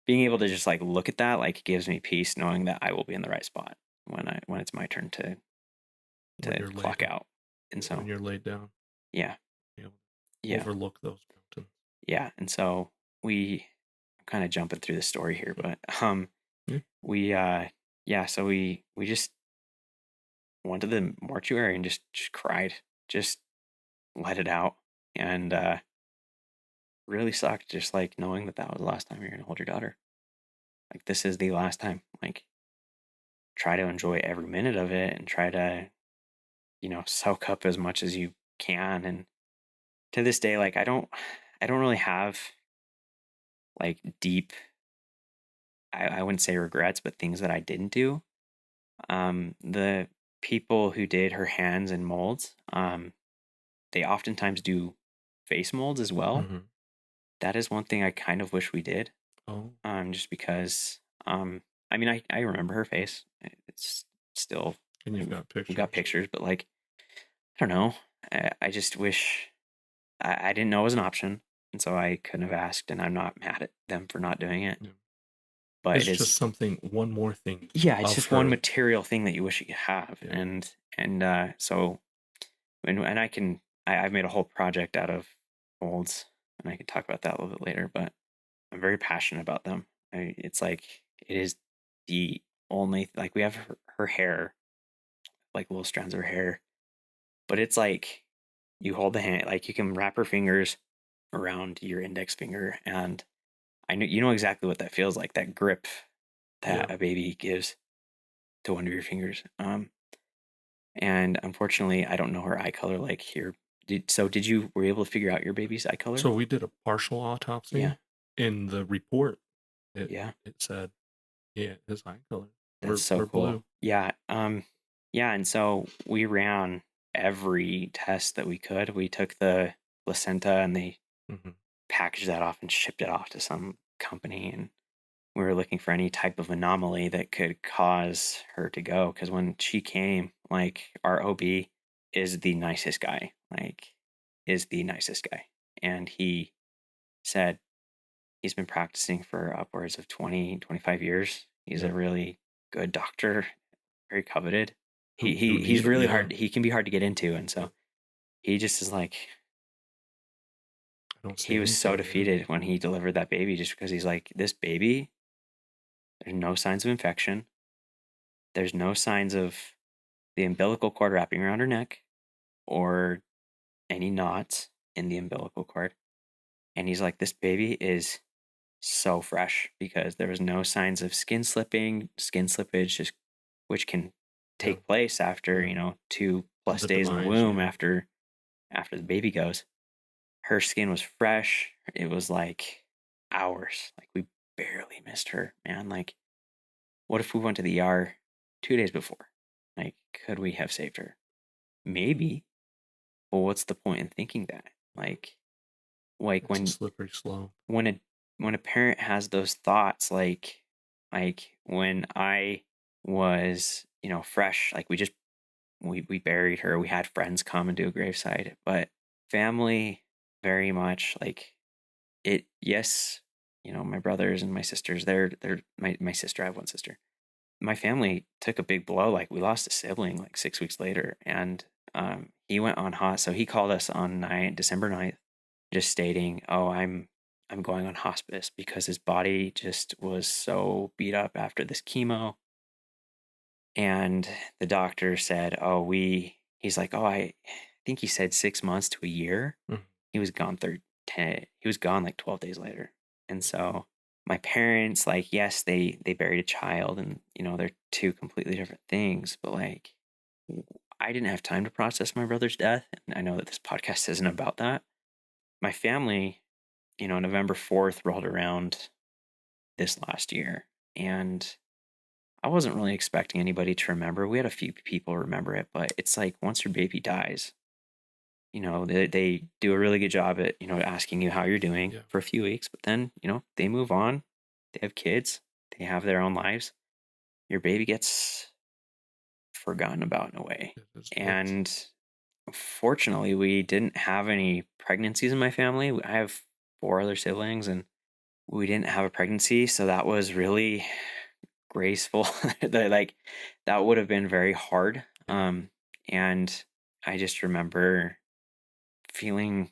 being able to just like look at that, like, gives me peace knowing that I will be in the right spot when it's my turn to clock out. And so when you're laid down. Yeah. Overlook those mountains. Yeah. And so I'm kind of jumping through the story here, but so we just went to the mortuary and just cried, just let it out. And really sucked, just like knowing that was the last time you're gonna hold your daughter. Like, this is the last time. Like, try to enjoy every minute of it and try to, soak up as much as you can. And to this day, like, I don't really have like deep, I wouldn't say regrets, but things that I didn't do. The people who did her hands and molds, they oftentimes do face molds as well. Mm-hmm. That is one thing I kind of wish we did. Oh. Just because, I mean, I remember her face. It's still, and you've got pictures. We've got pictures, but like, I don't know. I just wish I didn't know it was an option, and so I couldn't have asked. And I'm not mad at them for not doing it. Yeah. But it's just one more thing. Yeah, it's just one material thing that you wish you could have. Yeah. And so, and I've made a whole project out of molds, and I can talk about that a little bit later. But I'm very passionate about them. It's like it is the only like we have her hair, like little strands of her hair, but it's like you hold the hand, like you can wrap her fingers around your index finger, and I know you know exactly what that feels like, that grip that Yeah. a baby gives to one of your fingers. And unfortunately, I don't know her eye color like here. Did you were you able to figure out your baby's eye color? So we did a partial Yeah, autopsy. In the report, it yeah, it said, yeah, his eye color that's so were cool. blue. Yeah, yeah, and so we ran every test that we could. We took the placenta and they Hmm. packaged that off and shipped it off to some company, and we were looking for any type of anomaly that could cause her to go. Because when she came, like our OB is the nicest guy, like is the nicest guy, and he said he's been practicing for upwards of 20-25 years. He's Yeah. a really good doctor, very coveted. Who He's need it? really Yeah. hard. He can be hard to get into, and Yeah. so he just is like I don't see he was so anything. Yeah. defeated when he delivered that baby, just because he's like, this baby, there's no signs of infection. There's no signs of the umbilical cord wrapping around her neck or any knots in the umbilical cord. And he's like, this baby is so fresh because there was no signs of skin slipping, skin slippage, just which can Yeah. take place after, Yeah. 2+ The days in the demise. womb Yeah. after the baby goes. Her skin was fresh. It was like hours. Like we barely missed her, man. Like, what if we went to the ER 2 days before? Like, could we have saved her? Maybe. Well, what's the point in thinking that? Like It's a slippery slope. when a when a parent has those thoughts, like when I was, fresh, like we buried her. We had friends come and do a graveside, but family very much like it. Yes, my brothers and my sisters. They're my sister. I have one sister. My family took a big blow. Like we lost a sibling like 6 weeks later, and he went on hot. So he called us on December 9th, just stating, "Oh, I'm going on hospice because his body just was so beat up after this chemo." And the doctor said, "Oh, he's like, oh, I think he said 6 months to a year." Mhm. He was gone 10. He was gone like 12 days later. And so my parents, like, yes, they buried a child, and they're two completely different things, but like I didn't have time to process my brother's death. And I know that this podcast isn't about that. My family, November 4th rolled around this last year, and I wasn't really expecting anybody to remember. We had a few people remember it, but it's like once your baby dies, they do a really good job at, asking you how you're doing Yeah. for a few weeks, but then, they move on. They have kids, they have their own lives. Your baby gets forgotten about in a way. It's And fortunately, we didn't have any pregnancies in my family. I have 4 other siblings, and we didn't have a pregnancy. So that was really graceful. That would have been very hard. Yeah. And I just remember feeling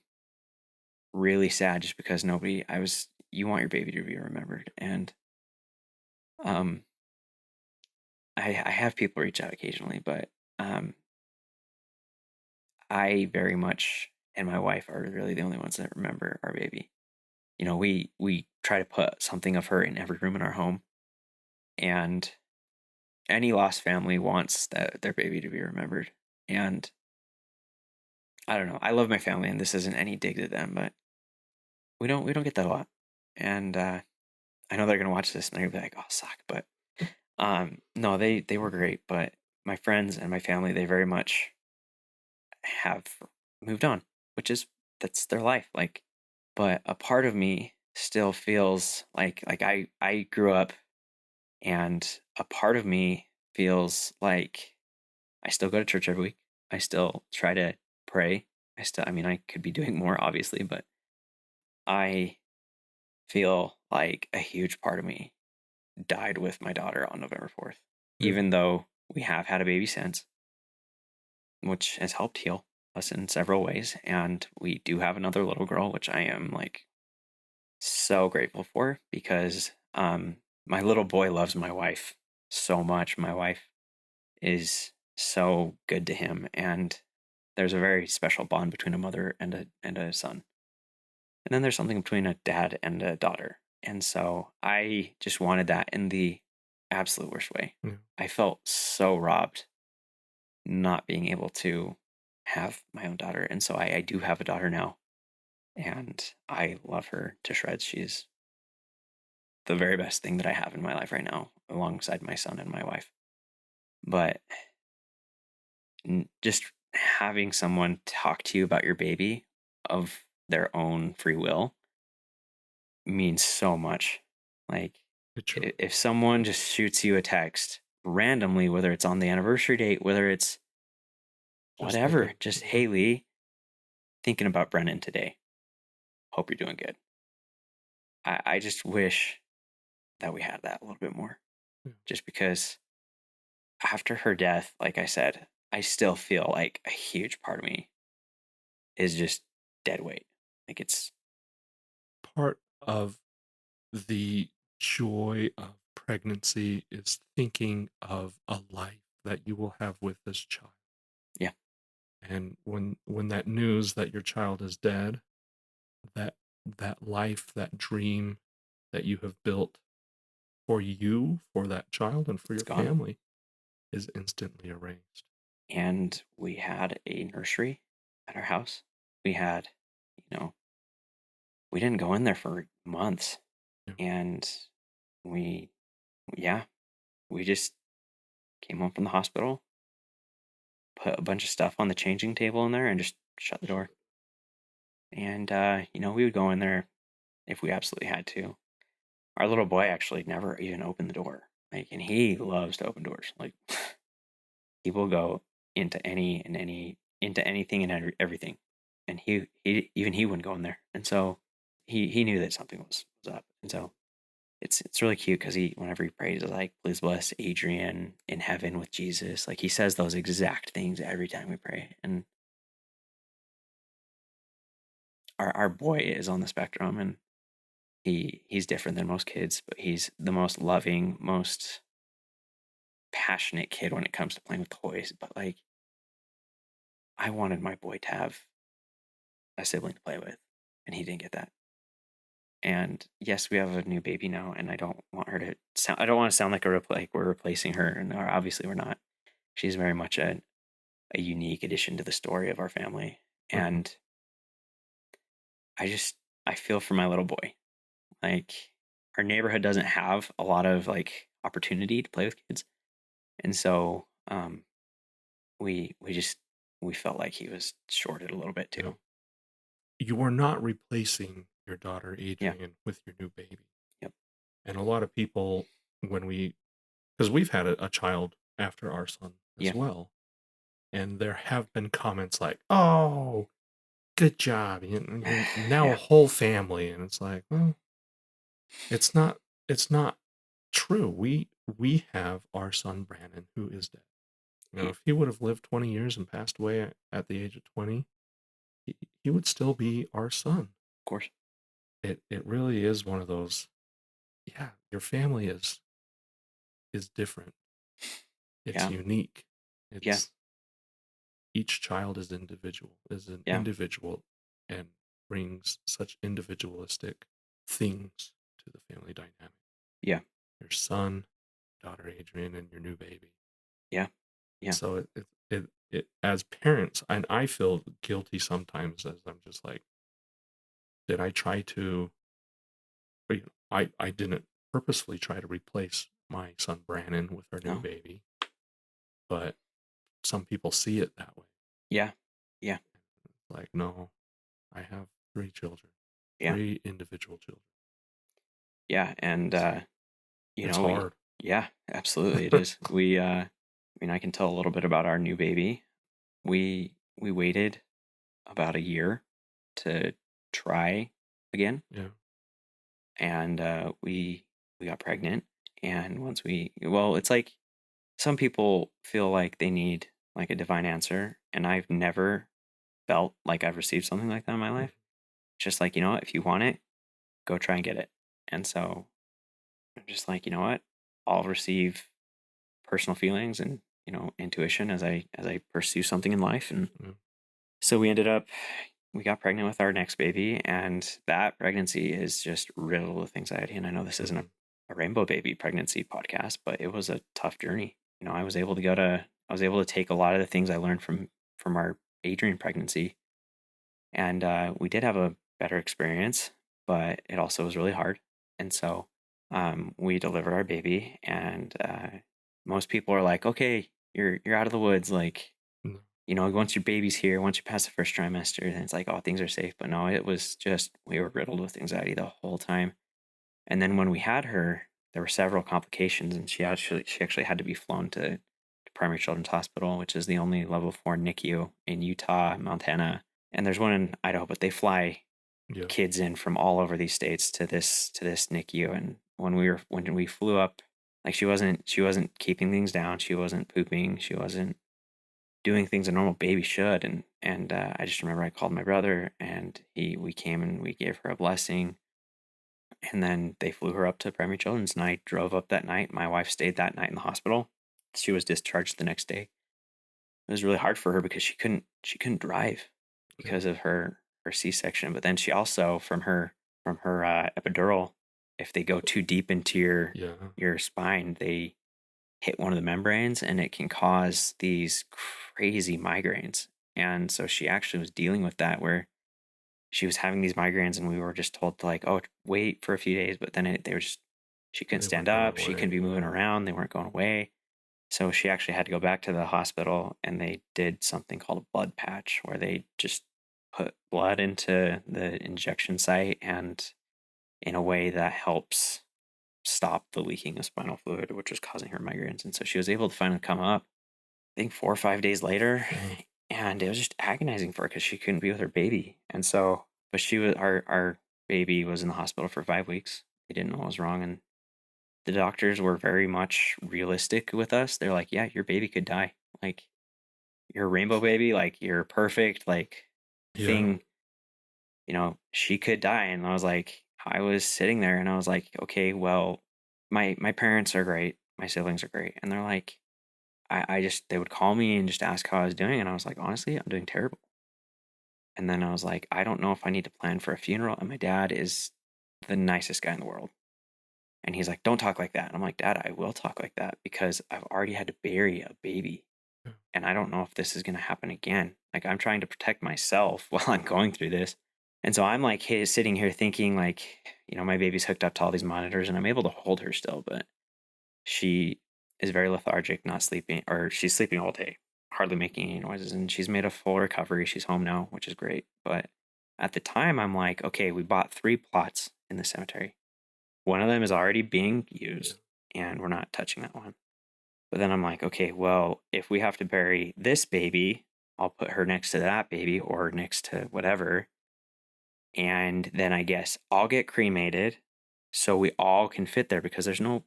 really sad just because you want your baby to be remembered. And um I have people reach out occasionally, but um I very much and my wife are really the only ones that remember our baby. We try to put something of her in every room in our home, and any lost family wants their baby to be remembered. And I don't know. I love my family, and this isn't any dig to them, but we don't get that a lot. And I know they're gonna watch this and they're gonna be like, "Oh, suck," but no, they were great. But my friends and my family, they very much have moved on, which is that's their life. Like, but a part of me still feels like I grew up, and a part of me feels like I still go to church every week. I still try to pray. I mean, I could be doing more, obviously, but I feel like a huge part of me died with my daughter on November 4th, Yeah. even though we have had a baby since, which has helped heal us in several ways. And we do have another little girl, which I am like so grateful for, because my little boy loves my wife so much. My wife is so good to him, and there's a very special bond between a mother and a son. And then there's something between a dad and a daughter. And so I just wanted that in the absolute worst way. Yeah. I felt so robbed not being able to have my own daughter. And so I do have a daughter now, and I love her to shreds. She's the very best thing that I have in my life right now, alongside my son and my wife. But just having someone talk to you about your baby of their own free will means so much. Like, if someone just shoots you a text randomly, whether it's on the anniversary date, whether it's whatever, just, hey Lee, thinking about Brennan today. Hope you're doing good. I just wish that we had that a little bit more. Just because after her death, like I said, I still feel like a huge part of me is just dead weight. Like, it's part of the joy of pregnancy is thinking of a life that you will have with this child. Yeah. And when that news that your child is dead, that life, that dream that you have built for you, for that child, and for your family is instantly erased. And we had a nursery at our house. We had, we didn't go in there for months. Yeah. And we just came home from the hospital, put a bunch of stuff on the changing table in there, and just shut the door. And, we would go in there if we absolutely had to. Our little boy actually never even opened the door. Like, and he loves to open doors. Like, he will go into into anything and everything. And he wouldn't go in there. And so he knew that something was up. And so it's really cute, because whenever he prays, is like, please bless Adrian in heaven with Jesus. Like, he says those exact things every time we pray. And our boy is on the spectrum, and he's different than most kids, but he's the most loving, most passionate kid when it comes to playing with toys. But like, I wanted my boy to have a sibling to play with, and he didn't get that. And yes, we have a new baby now, and I don't want her to sound. I don't want to sound like we're replacing her, and obviously we're not. She's very much a unique addition to the story of our family, and I feel for my little boy. Like, our neighborhood doesn't have a lot of like opportunity to play with kids, and so we felt like he was shorted a little bit too. You are not replacing your daughter Adrian with your new baby. Yep. And a lot of people, because we've had a child after our son as well, and there have been comments like, "Oh, good job! You're now a whole family," and it's like, well, it's not true. We have our son Brandon, who is dead. If he would have lived 20 years and passed away at the age of 20, he would still be our son. Of course. It really is one of those. Yeah, your family is different. It's unique. It's each child is an individual, and brings such individualistic things to the family dynamic. Yeah. Your son, daughter Adrian, and your new baby. Yeah. Yeah. So it as parents, and I feel guilty sometimes, as I'm just like, did I try to? I didn't purposefully try to replace my son Brandon with our new baby, but some people see it that way. Yeah. Yeah. Like, no, I have 3 children, 3 individual children. Yeah, and it's hard. Yeah, absolutely, it is. I can tell a little bit about our new baby. We waited about a year to try again. Yeah. And we got pregnant, and it's like, some people feel like they need like a divine answer, and I've never felt like I've received something like that in my life. It's just like, if you want it, go try and get it. And so I'm just like, you know what? I'll receive personal feelings and, intuition as I pursue something in life. And so we got pregnant with our next baby, and that pregnancy is just riddled with anxiety. And I know this isn't a rainbow baby pregnancy podcast, but it was a tough journey. I was able to take a lot of the things I learned from our Adrian pregnancy, and we did have a better experience, but it also was really hard. And so we delivered our baby, and most people are like, okay, you're out of the woods, like, once your baby's here, once you pass the first trimester, then it's like, oh, things are safe. But no, it was just, we were riddled with anxiety the whole time. And then when we had her, there were several complications, and she actually had to be flown to Primary Children's Hospital, which is the only level 4 NICU in Utah, Montana, and there's one in Idaho. But they fly kids in from all over these states to this NICU. And when we flew up, like, she wasn't keeping things down, she wasn't pooping, she wasn't doing things a normal baby should. And I just remember I called my brother, and we came and we gave her a blessing. And then they flew her up to Primary Children's, and I drove up that night. My wife stayed that night in the hospital. She was discharged the next day. It was really hard for her because she couldn't drive because of her C-section. But then she also, from her epidural, if they go too deep into your spine, they hit one of the membranes, and it can cause these crazy migraines. And so she actually was dealing with that, where she was having these migraines, and we were just told to, like, oh, wait for a few days. But then she couldn't stand up, she couldn't be moving around, they weren't going away. So she actually had to go back to the hospital, and they did something called a blood patch, where they just put blood into the injection site, and in a way that helps stop the leaking of spinal fluid, which was causing her migraines. And so she was able to finally come up, I think 4 or 5 days later, and it was just agonizing for her because she couldn't be with her baby. And so, but our baby was in the hospital for 5 weeks. They didn't know what was wrong, and the doctors were very much realistic with us. They're like, yeah, your baby could die. Like, you're a rainbow baby, like, you're perfect, like, thing, she could die. And I was sitting there, and I was like, okay, well, my parents are great, my siblings are great. And they're like, they would call me and just ask how I was doing. And I was like, honestly, I'm doing terrible. And then I was like, I don't know if I need to plan for a funeral. And my dad is the nicest guy in the world. And he's like, don't talk like that. And I'm like, Dad, I will talk like that because I've already had to bury a baby. And I don't know if this is going to happen again. Like, I'm trying to protect myself while I'm going through this. And so I'm like, sitting here thinking, like, my baby's hooked up to all these monitors, and I'm able to hold her still, but she is very lethargic, not sleeping, or she's sleeping all day, hardly making any noises. And she's made a full recovery. She's home now, which is great. But at the time, I'm like, okay, we bought 3 plots in the cemetery. One of them is already being used, and we're not touching that one. But then I'm like, okay, well, if we have to bury this baby, I'll put her next to that baby or next to whatever. And then I guess I'll get cremated so we all can fit there, because there's no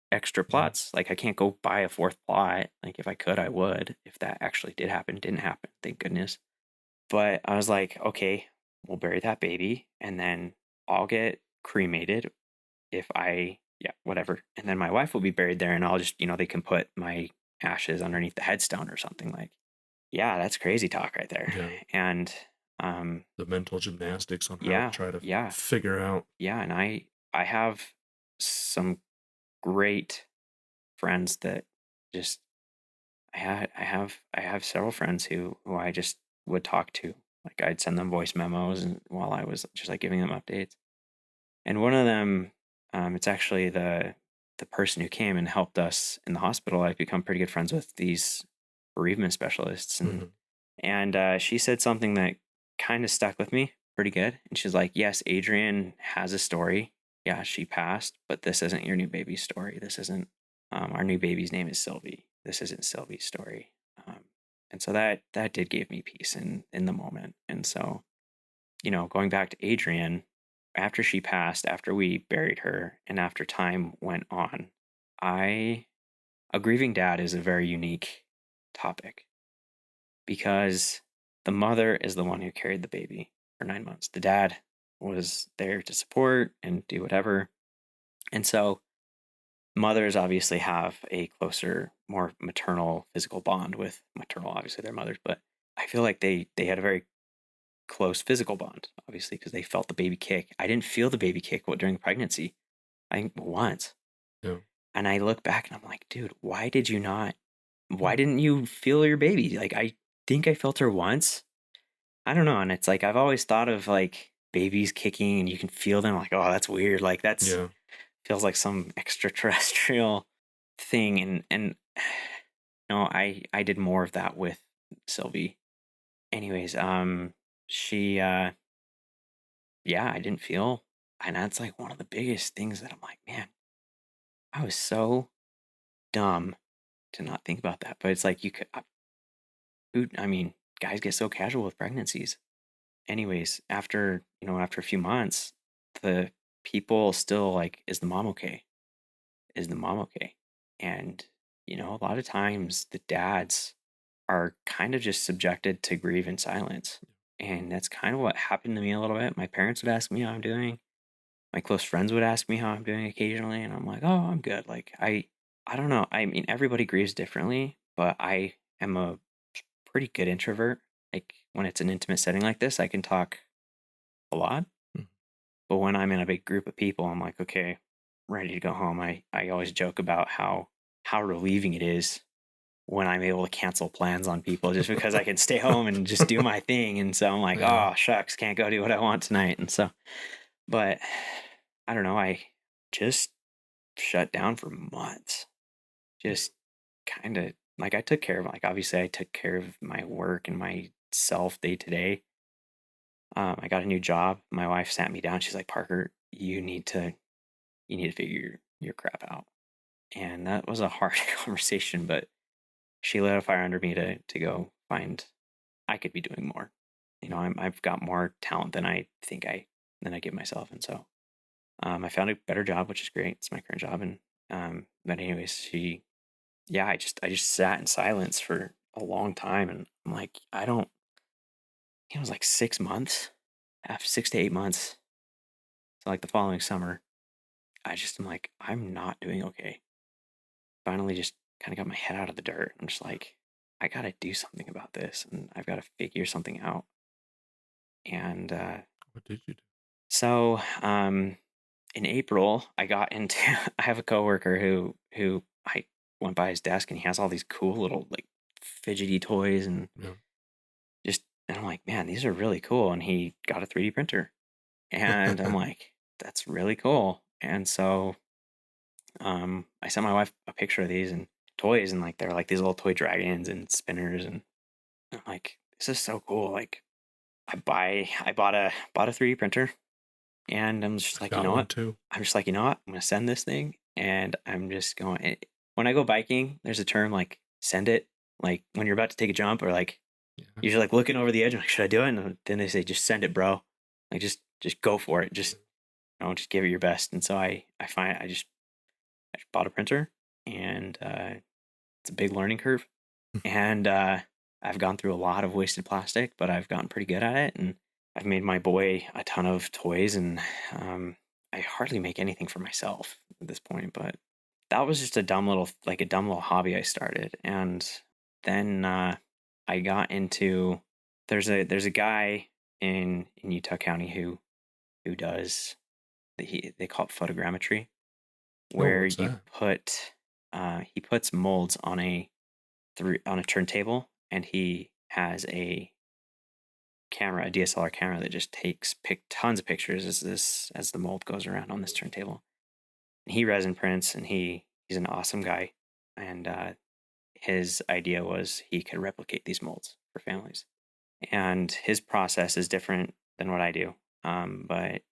extra plots. Like, I can't go buy a 4th plot. Like, if I could, I would. If that actually did happen, didn't happen, thank goodness. But I was like, okay, we'll bury that baby, and then I'll get cremated whatever. And then my wife will be buried there, and I'll just, they can put my ashes underneath the headstone or something. Like, yeah, that's crazy talk right there. Yeah. And the mental gymnastics on how to try to figure out. Yeah, and I have some great friends that just I have several friends who I just would talk to. Like, I'd send them voice memos, and while I was just, like, giving them updates. And one of them, it's actually the person who came and helped us in the hospital. I've become pretty good friends with these bereavement specialists, and she said something that kind of stuck with me pretty good. And she's like, yes, Adrian has a story. Yeah, she passed, but this isn't your new baby's story. This isn't, our new baby's name is Sylvie. This isn't Sylvie's story. And so that did give me peace in the moment. And so, going back to Adrian, after she passed, after we buried her, and after time went on, a grieving dad is a very unique topic, because the mother is the one who carried the baby for 9 months. The dad was there to support and do whatever. And so mothers obviously have a closer, more maternal physical bond with maternal, obviously their mothers, but I feel like they had a very close physical bond, obviously, because they felt the baby kick. I didn't feel the baby kick during pregnancy. I think once. Yeah. And I look back and I'm like, dude, why Yeah. didn't you feel your baby? Like, I think I felt her once. I don't know. And it's like, I've always thought of like babies kicking and you can feel them. Like, oh, that's weird. Like, that's Yeah. feels like some extraterrestrial thing. And no, I did more of that with Sylvie. Anyways, she, yeah, I didn't feel, and that's like one of the biggest things that I'm like, man, I was so dumb to not think about that. But it's like you could, I mean, guys get so casual with pregnancies. Anyways, after a few months, the people still like, is the mom okay? Is the mom okay? And a lot of times the dads are kind of just subjected to grieve in silence. And that's kind of what happened to me a little bit. My parents would ask me how I'm doing. My close friends would ask me how I'm doing occasionally, and I'm like, "Oh, I'm good." Like I don't know. I mean, everybody grieves differently, but I am a pretty good introvert. Like when it's an intimate setting like this, I can talk a lot. Mhm. But when I'm in a big group of people, I'm like, okay, ready to go home. I always joke about how relieving it is when I'm able to cancel plans on people just because I can stay home and just do my thing. And so I'm like, Yeah. oh shucks, can't go do what I want tonight. And so, but I don't know. I just shut down for months. Just kind of like I took care of, like, obviously I took care of my work and myself day to day. I got a new job. My wife sat me down. She's like, Parker, you need to figure your crap out. And that was a hard conversation, but she lit a fire under me to go find I could be doing more. I've got more talent than I give myself. And so I found a better job, which is great. It's my current job. And but anyways, I just sat in silence for a long time, and I'm like, I don't. It was like 6 months, after 6 to 8 months. So like the following summer, I'm like, I'm not doing okay. Finally, just kind of got my head out of the dirt. I'm just like, I got to do something about this, and I've got to figure something out. And What did you do? so in April, I got into. I have a coworker who I went by his desk, and he has all these cool little like fidgety toys and Yeah. and I'm like, man, these are really cool. And he got a 3D printer, and I'm like, that's really cool. And so I sent my wife a picture of these and toys, and like they're like these little toy dragons and spinners, and I'm like, this is so cool. Like I bought a 3D printer, and I'm just I've like, you got know one what? too. I'm just like, you know what? I'm gonna send this thing, and I'm just going. When I go biking, there's a term like send it, like when you're about to take a jump, or like Yeah. usually like looking over the edge. I'm like, should I do it? And then they say, just send it, bro. Like just go for it. Just give it your best. And so I just bought a printer, and it's a big learning curve. And I've gone through a lot of wasted plastic, but I've gotten pretty good at it. And I've made my boy a ton of toys, and I hardly make anything for myself at this point. But that was just a dumb little hobby I started. And then I got into there's a guy in Utah County who does they call it photogrammetry, Oh, where what's that? he puts molds on a turntable, and he has a DSLR camera that just takes tons of pictures as the mold goes around on this turntable. And he resin prints, and he's an awesome guy. And his idea was he could replicate these molds for families. And his process is different than what I do. But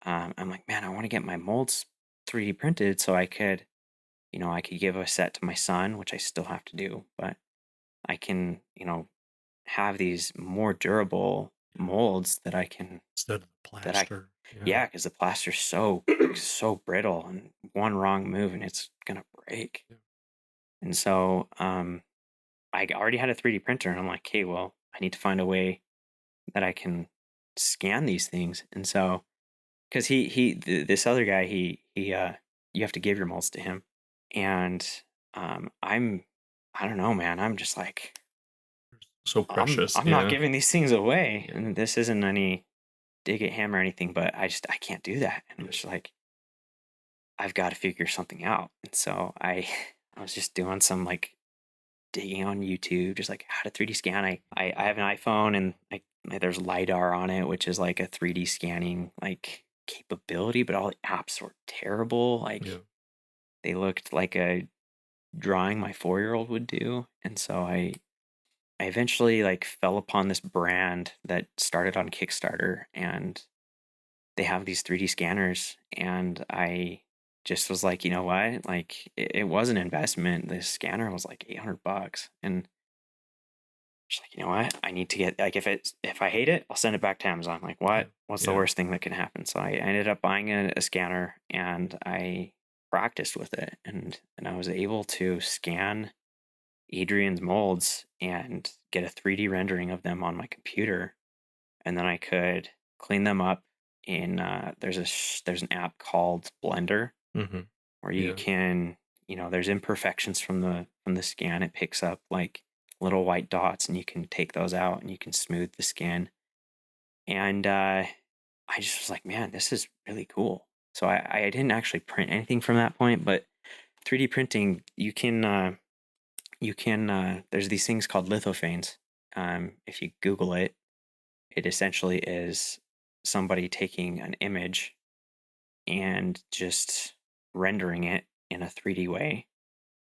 I'm like, man, I want to get my molds 3D printed so I could give a set to my son, which I still have to do, but I can, have these more durable molds that I can, Instead of the that I, plaster. Yeah. yeah, because the plaster's so brittle, and one wrong move and it's gonna break. Yeah. And so, I already had a 3D printer, and I'm like, okay, well, I need to find a way that I can scan these things. And so, because this other guy, you have to give your molds to him. And I don't know, man. I'm just like, So precious. I'm not giving these things away. Yeah. And this isn't any dig at him or anything, but I can't do that. And I'm just like, I've got to figure something out. And so I was just doing some like digging on YouTube, just like how to 3D scan. I have an iPhone, and there's LiDAR on it, which is like a 3D scanning like capability, but all the apps were terrible. Like they looked like a drawing my 4-year-old would do. And so I eventually like fell upon this brand that started on Kickstarter, and they have these 3D scanners, and I just was like, you know what? Like it was an investment. The scanner was like $800, and just like, you know what? I need to get like if I hate it, I'll send it back to Amazon. Like what's the worst thing that can happen? So I ended up buying a scanner, and I practiced with it, and I was able to scan Adrian's molds and get a 3D rendering of them on my computer, and then I could clean them up in there's an app called Blender where you can, there's imperfections from the scan. It picks up like little white dots, and you can take those out and you can smooth the skin. And I just was like, man, this is really cool. So I didn't actually print anything from that point, but 3D printing, you can there's these things called lithophanes. If you Google it, it essentially is somebody taking an image and just rendering it in a 3D way.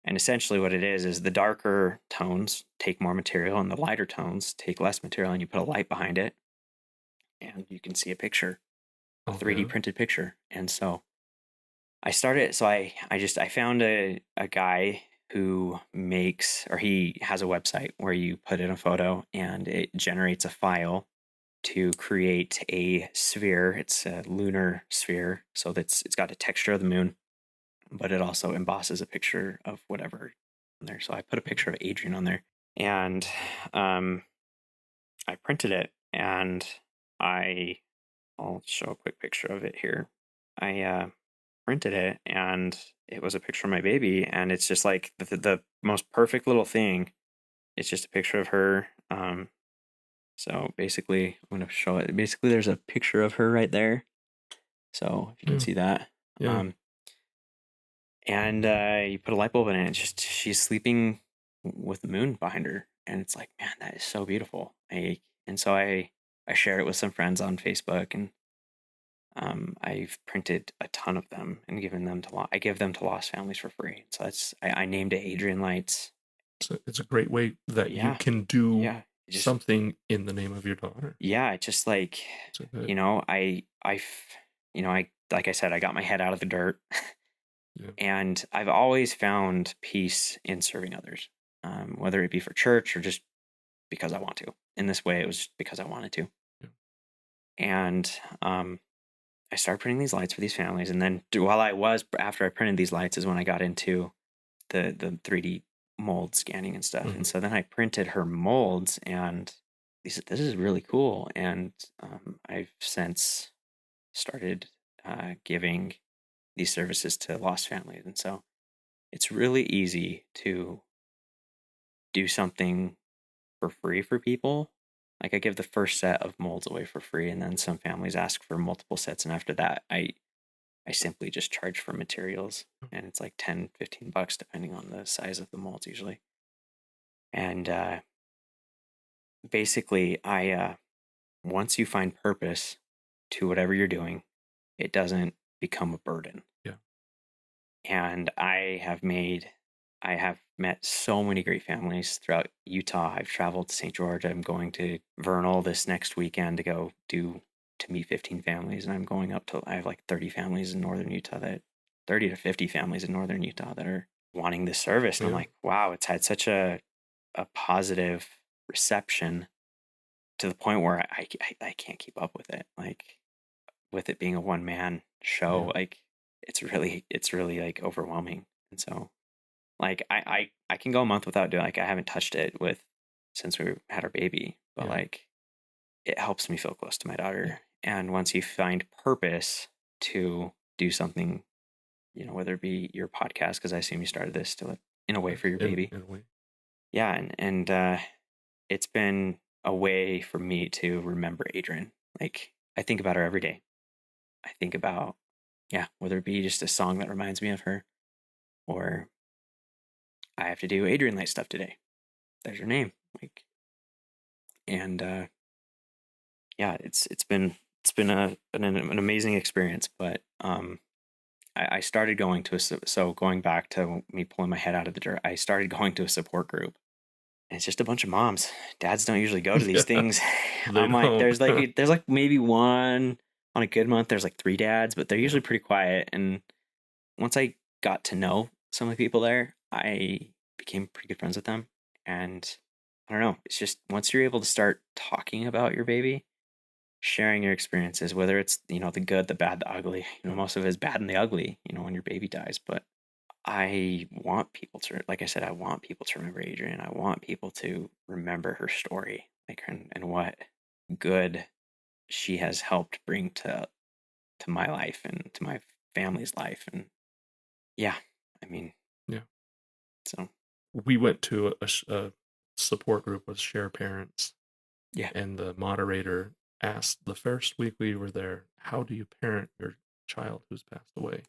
And essentially what it is the darker tones take more material and the lighter tones take less material, and you put a light behind it and you can see a picture, a 3D printed picture. And so I started, so I found a guy who makes, or he has a website where you put in a photo and it generates a file to create a sphere. It's a lunar sphere, so it's got a texture of the moon, but it also embosses a picture of whatever on there. So I put a picture of Adrian on there, and I printed it, and I'll show a quick picture of it here. I printed it, and it was a picture of my baby, and it's just like the most perfect little thing. It's just a picture of her. So basically, I'm going to show it. Basically, there's a picture of her right there. So if you can see that. And you put a light bulb in it, and she's sleeping with the moon behind her. And it's like, man, that is so beautiful. And so I shared it with some friends on Facebook, and I've printed a ton of them and given them I give them to lost families for free. So I named it Adrian Lights. It's a great way that you can do something in the name of your daughter. Yeah, just like, I like I said, I got my head out of the dirt. And I've always found peace in serving others, whether it be for church or just because I want to. In this way, it was because I wanted to. And I started printing these lights for these families. And then after I printed these lights is when I got into the 3D mold scanning and stuff. And so then I printed her molds, and this is really cool. And I've since started giving these services to lost families. And so it's really easy to do something for free for people. Like I give the first set of molds away for free, and then some families ask for multiple sets. And after that, I simply just charge for materials, and it's like $10-15 depending on the size of the molds usually. And basically, once you find purpose to whatever you're doing, it doesn't become a burden. And I have met so many great families throughout Utah. I've traveled to St. George. I'm going to Vernal this next weekend to meet 15 families. And I'm going I have like 30 families in northern Utah 30 to 50 families in northern Utah that are wanting this service. And I'm like, wow, it's had such a positive reception to the point where I can't keep up with it. Like with it being a one-man show, like it's really like overwhelming. And so like I can go a month without doing, like I haven't touched it since we had our baby, but like it helps me feel close to my daughter. And once you find purpose to do something, whether it be your podcast, because I assume you started this to in a way for your baby. In a way. Yeah, and it's been a way for me to remember Adrian. Like, I think about her every day. I think about, whether it be just a song that reminds me of her, or I have to do Adrian light stuff today. There's her name. Like, and it's been an amazing experience. But I started going to so going back to me pulling my head out of the dirt, I started going to a support group. And it's just a bunch of moms. Dads don't usually go to these things. I'm like, there's like maybe one on a good month. There's like 3 dads, but they're usually pretty quiet. And once I got to know some of the people there, I became pretty good friends with them. And I don't know, it's just once you're able to start talking about your baby, sharing your experiences, whether it's, the good, the bad, the ugly, most of it is bad and the ugly, when your baby dies. But I want people to, like I said, I want people to remember Adrian. I want people to remember her story, like, and what good she has helped bring to my life and to my family's life. And yeah, I mean, Yeah. so we went to a support group with share parents. Yeah. And the moderator asked the first week we were there, how do you parent your child who's passed away?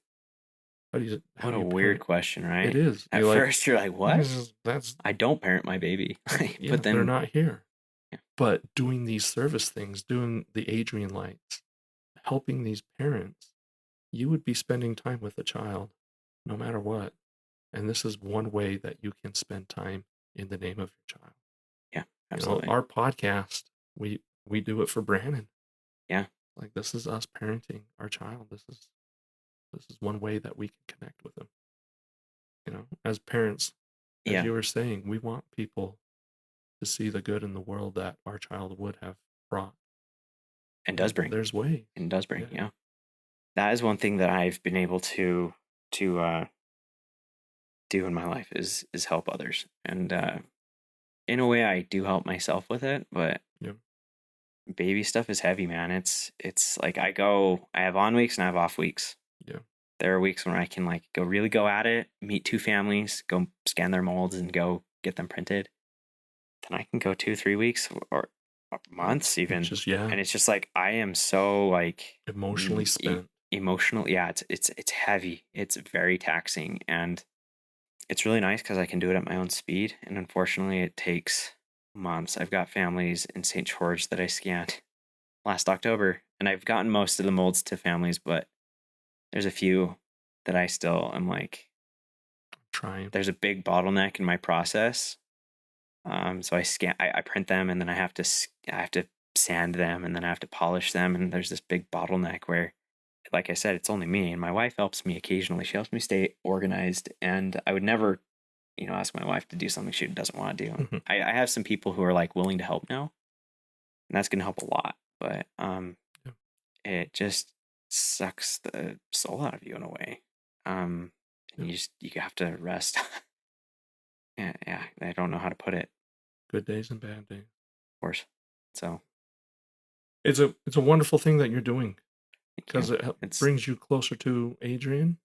What a weird question, right? It is. At first, you're like, what? That's I don't parent my baby. yeah, But then they're not here. Yeah. But doing these service things, doing the Adrian lights, helping these parents, you would be spending time with the child no matter what. And this is one way that you can spend time in the name of your child. Yeah, absolutely. Our podcast, we do it for Brandon. Yeah. Like, this is us parenting our child. This is one way that we can connect with them. As parents, as you were saying, we want people to see the good in the world that our child would have brought. And does bring. There's ways. And does bring, yeah. That is one thing that I've been able to do in my life is help others. And in a way I do help myself with it, but baby stuff is heavy, man. It's like I have on weeks and I have off weeks. Yeah. There are weeks when I can like go at it, meet 2 families, go scan their molds and go get them printed. Then I can go 2-3 weeks or months even. And it's just like I am so like emotionally spent. It's heavy. It's very taxing, and it's really nice because I can do it at my own speed. And unfortunately, it takes months. I've got families in St. George that I scanned last October, and I've gotten most of the molds to families, but there's a few that I still am like trying. There's a big bottleneck in my process. So I print them, and then I have to sand them, and then I have to polish them, and there's this big bottleneck where, like I said, it's only me, and my wife helps me occasionally. She helps me stay organized, and I would never, ask my wife to do something she doesn't want to do. Mm-hmm. I have some people who are like willing to help now, and that's going to help a lot. But it just sucks the soul out of you in a way. You have to rest. yeah, I don't know how to put it. Good days and bad days, of course. So it's a wonderful thing that you're doing, because it brings you closer to Adrian,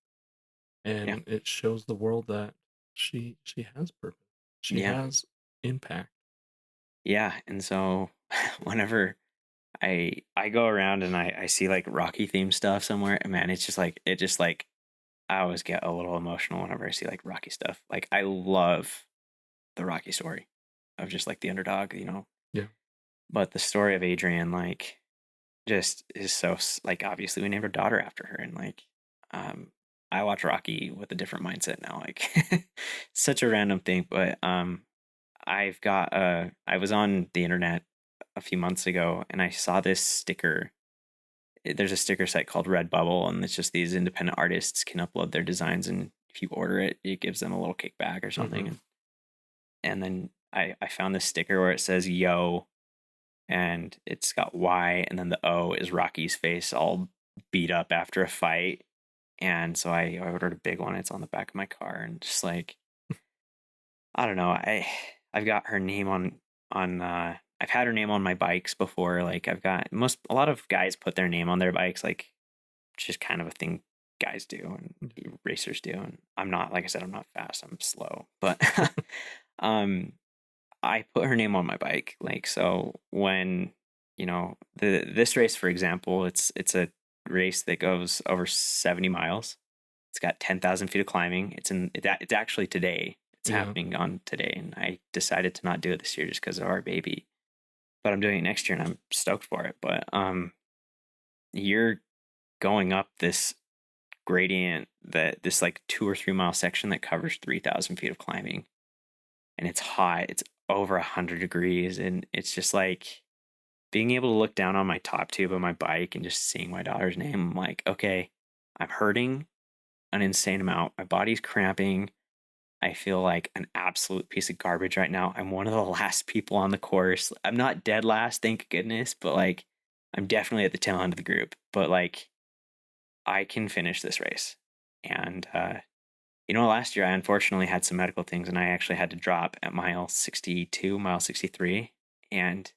and it shows the world that she has purpose. She has impact. Yeah, and so whenever I go around and I see like Rocky themed stuff somewhere, and man, it just like I always get a little emotional whenever I see like Rocky stuff. Like, I love the Rocky story of just like the underdog, Yeah. But the story of Adrian, like, just is so, like, obviously we named our daughter after her, and like, I watch Rocky with a different mindset now. Like, such a random thing, but I was on the internet a few months ago, and I saw this sticker. There's a sticker site called Redbubble, and it's just these independent artists can upload their designs, and if you order it, it gives them a little kickback or something. Mm-hmm. And then I found this sticker where it says "Yo," and it's got Y, and then the O is Rocky's face all beat up after a fight. And so I ordered a big one. It's on the back of my car, and just like, I don't know, I've got her name on I've had her name on my bikes before. Like a lot of guys put their name on their bikes. Like it's just kind of a thing guys do and racers do. And I'm not, like I said, I'm not fast. I'm slow, but, I put her name on my bike. Like, so when, this race, for example, it's a race that goes over 70 miles. It's got 10,000 feet of climbing. It's actually today. It's happening on today. And I decided to not do it this year just because of our baby, but I'm doing it next year and I'm stoked for it. But, you're going up this gradient this like 2 or 3 mile section that covers 3,000 feet of climbing, and it's hot. It's over 100 degrees, and it's just like being able to look down on my top tube of my bike and just seeing my daughter's name. I'm like, okay, I'm hurting an insane amount. My body's cramping. I feel like an absolute piece of garbage right now. I'm one of the last people on the course. I'm not dead last, thank goodness, but like I'm definitely at the tail end of the group. But like I can finish this race. And last year I unfortunately had some medical things and I actually had to drop at mile 62, mile 63. And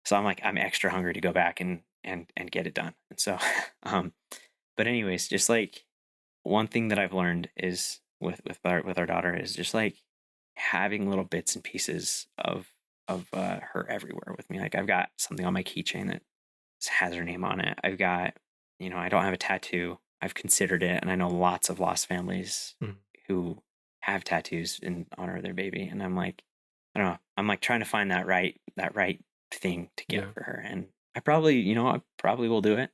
so I'm like, I'm extra hungry to go back and get it done. And so, but anyways, just like one thing that I've learned is with our daughter is just like having little bits and pieces of her everywhere with me. Like I've got something on my keychain that has her name on it. I've got, I don't have a tattoo. I've considered it, and I know lots of lost families who have tattoos in honor of their baby. And I'm like, I don't know. I'm like trying to find that right thing to get for her. And I probably will do it.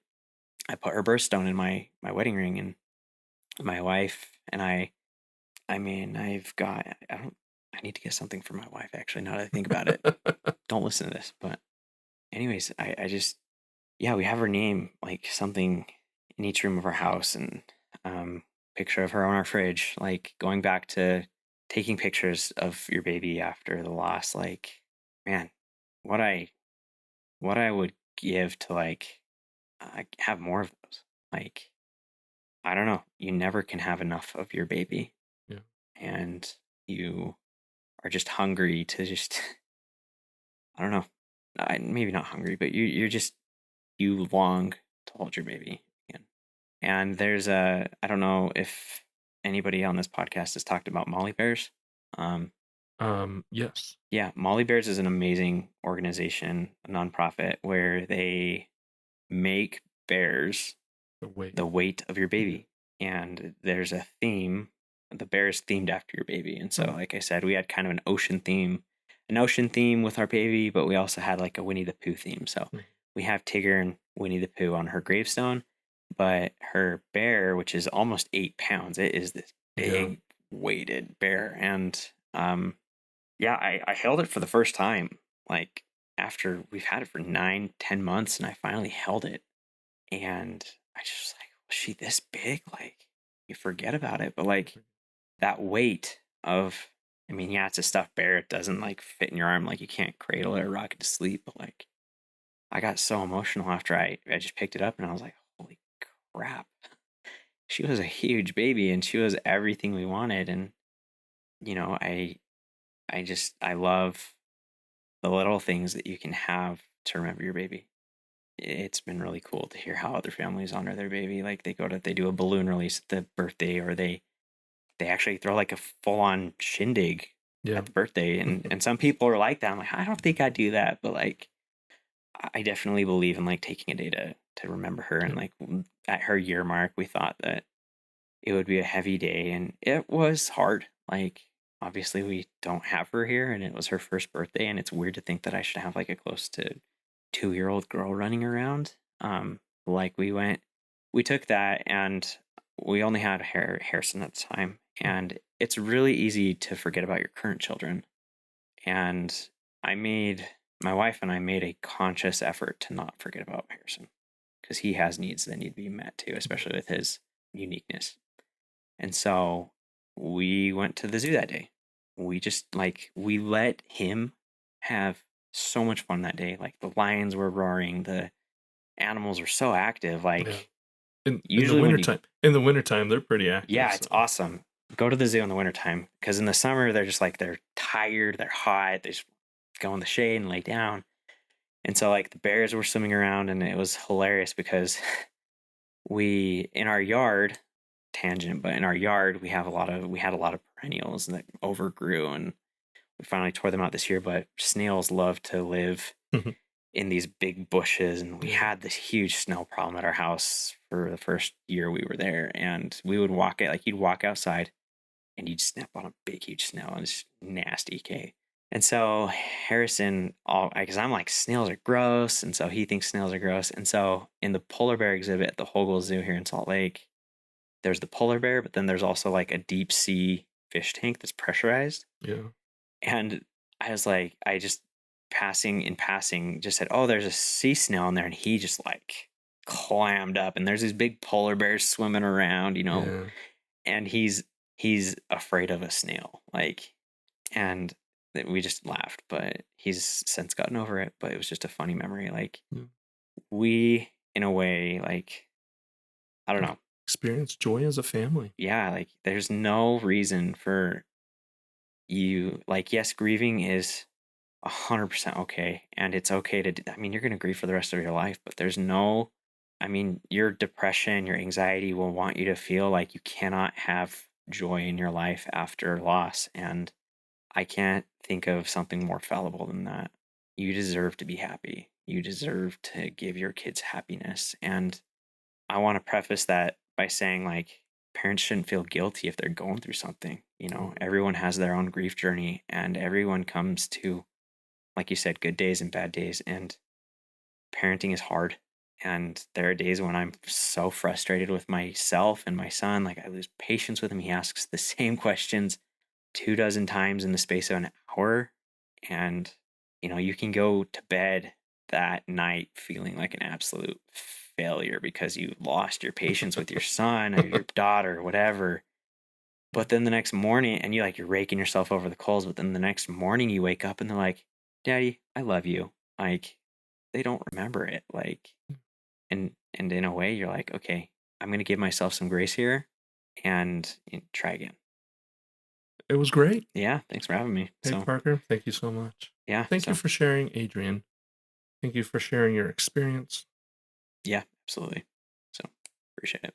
I put her birthstone in my wedding ring, and my wife and I mean, I need to get something for my wife actually, now that I think about it. Don't listen to this, but anyways, I just, we have her name, like something in each room of our house, and picture of her on our fridge, like going back to taking pictures of your baby after the loss. Like, man, what I would give to like have more of those. Like, I don't know, you never can have enough of your baby. Yeah. And you are just hungry to just I don't know, maybe not hungry, but you long to hold your baby again. And there's I don't know if anybody on this podcast has talked about Molly Bears. Yes. Yeah, Molly Bears is an amazing organization, a nonprofit, where they make bears the weight of your baby. And there's a theme. The bear is themed after your baby. And so, like I said, we had kind of an ocean theme with our baby, but we also had like a Winnie the Pooh theme. So we have Tigger and Winnie the Pooh on her gravestone, but her bear, which is almost 8 pounds, it is this big weighted bear. And I held it for the first time, like after we've had it for 9-10 months, and I finally held it. And I just like, was she this big? Like, you forget about it, but like that weight of, I mean, it's a stuffed bear. It doesn't like fit in your arm. Like you can't cradle it or rock it to sleep. But like, I got so emotional after I just picked it up, and I was like, holy crap. She was a huge baby, and she was everything we wanted. And, I love the little things that you can have to remember your baby. It's been really cool to hear how other families honor their baby. Like they do a balloon release at the birthday, or they actually throw like a full on shindig at the birthday. And some people are like that. I'm like, I don't think I'd do that, but like, I definitely believe in like taking a day to remember her. And like at her year mark, we thought that it would be a heavy day, and it was hard. Like, obviously we don't have her here, and it was her first birthday, and it's weird to think that I should have like a close to 2-year-old girl running around. Like we took that, and we only had Harrison at the time, and it's really easy to forget about your current children. And my wife and I made a conscious effort to not forget about Harrison, because he has needs that need to be met too, especially with his uniqueness. And so we went to the zoo that day. We let him have so much fun that day. Like the lions were roaring, the animals were so active. Like in the wintertime, they're pretty active. Yeah, it's awesome. Go to the zoo in the wintertime, because in the summer they're just like, they're tired, they're hot, they just go in the shade and lay down. And so like the bears were swimming around, and it was hilarious because in our yard, tangent, but in our yard we had a lot of perennials that overgrew, and we finally tore them out this year. But snails love to live in these big bushes, and we had this huge snail problem at our house for the first year we were there. And we would walk it, like you'd walk outside and you'd step on a big huge snail, and it's nasty, okay? And so Harrison, because I'm like, snails are gross, and so he thinks snails are gross. And so in the polar bear exhibit at the Hogle Zoo here in Salt Lake, there's the polar bear, but then there's also like a deep sea fish tank that's pressurized. Yeah. And I was like, I just passing, just said, "Oh, there's a sea snail in there," and he just like clammed up, and there's these big polar bears swimming around, and he's afraid of a snail, like, and we just laughed, but he's since gotten over it. But it was just a funny memory, like we, in a way, like, I don't know, experience joy as a family. Yeah, like there's no reason for you, like, yes, grieving is 100% okay, and it's okay to I mean, you're going to grieve for the rest of your life, but there's no, I mean, your depression, your anxiety will want you to feel like you cannot have joy in your life after loss. And I can't think of something more fallible than that. You deserve to be happy. You deserve to give your kids happiness. And I want to preface that by saying, like, parents shouldn't feel guilty if they're going through something. Everyone has their own grief journey, and everyone comes to, like you said, good days and bad days. And parenting is hard. And there are days when I'm so frustrated with myself and my son, like I lose patience with him. He asks the same questions 24 times in the space of an hour. And, you can go to bed that night feeling like an absolute failure because you lost your patience with your son or your daughter or whatever. But then the next morning, and you're raking yourself over the coals, but then the next morning you wake up and they're like, "Daddy, I love you." Like, they don't remember it. Like, and in a way you're like, okay, I'm going to give myself some grace here and try again. It was great. Yeah, thanks for having me. Hey, Parker, thank you so much. Yeah. Thank you for sharing, Adrian. Thank you for sharing your experience. Yeah, absolutely. So appreciate it.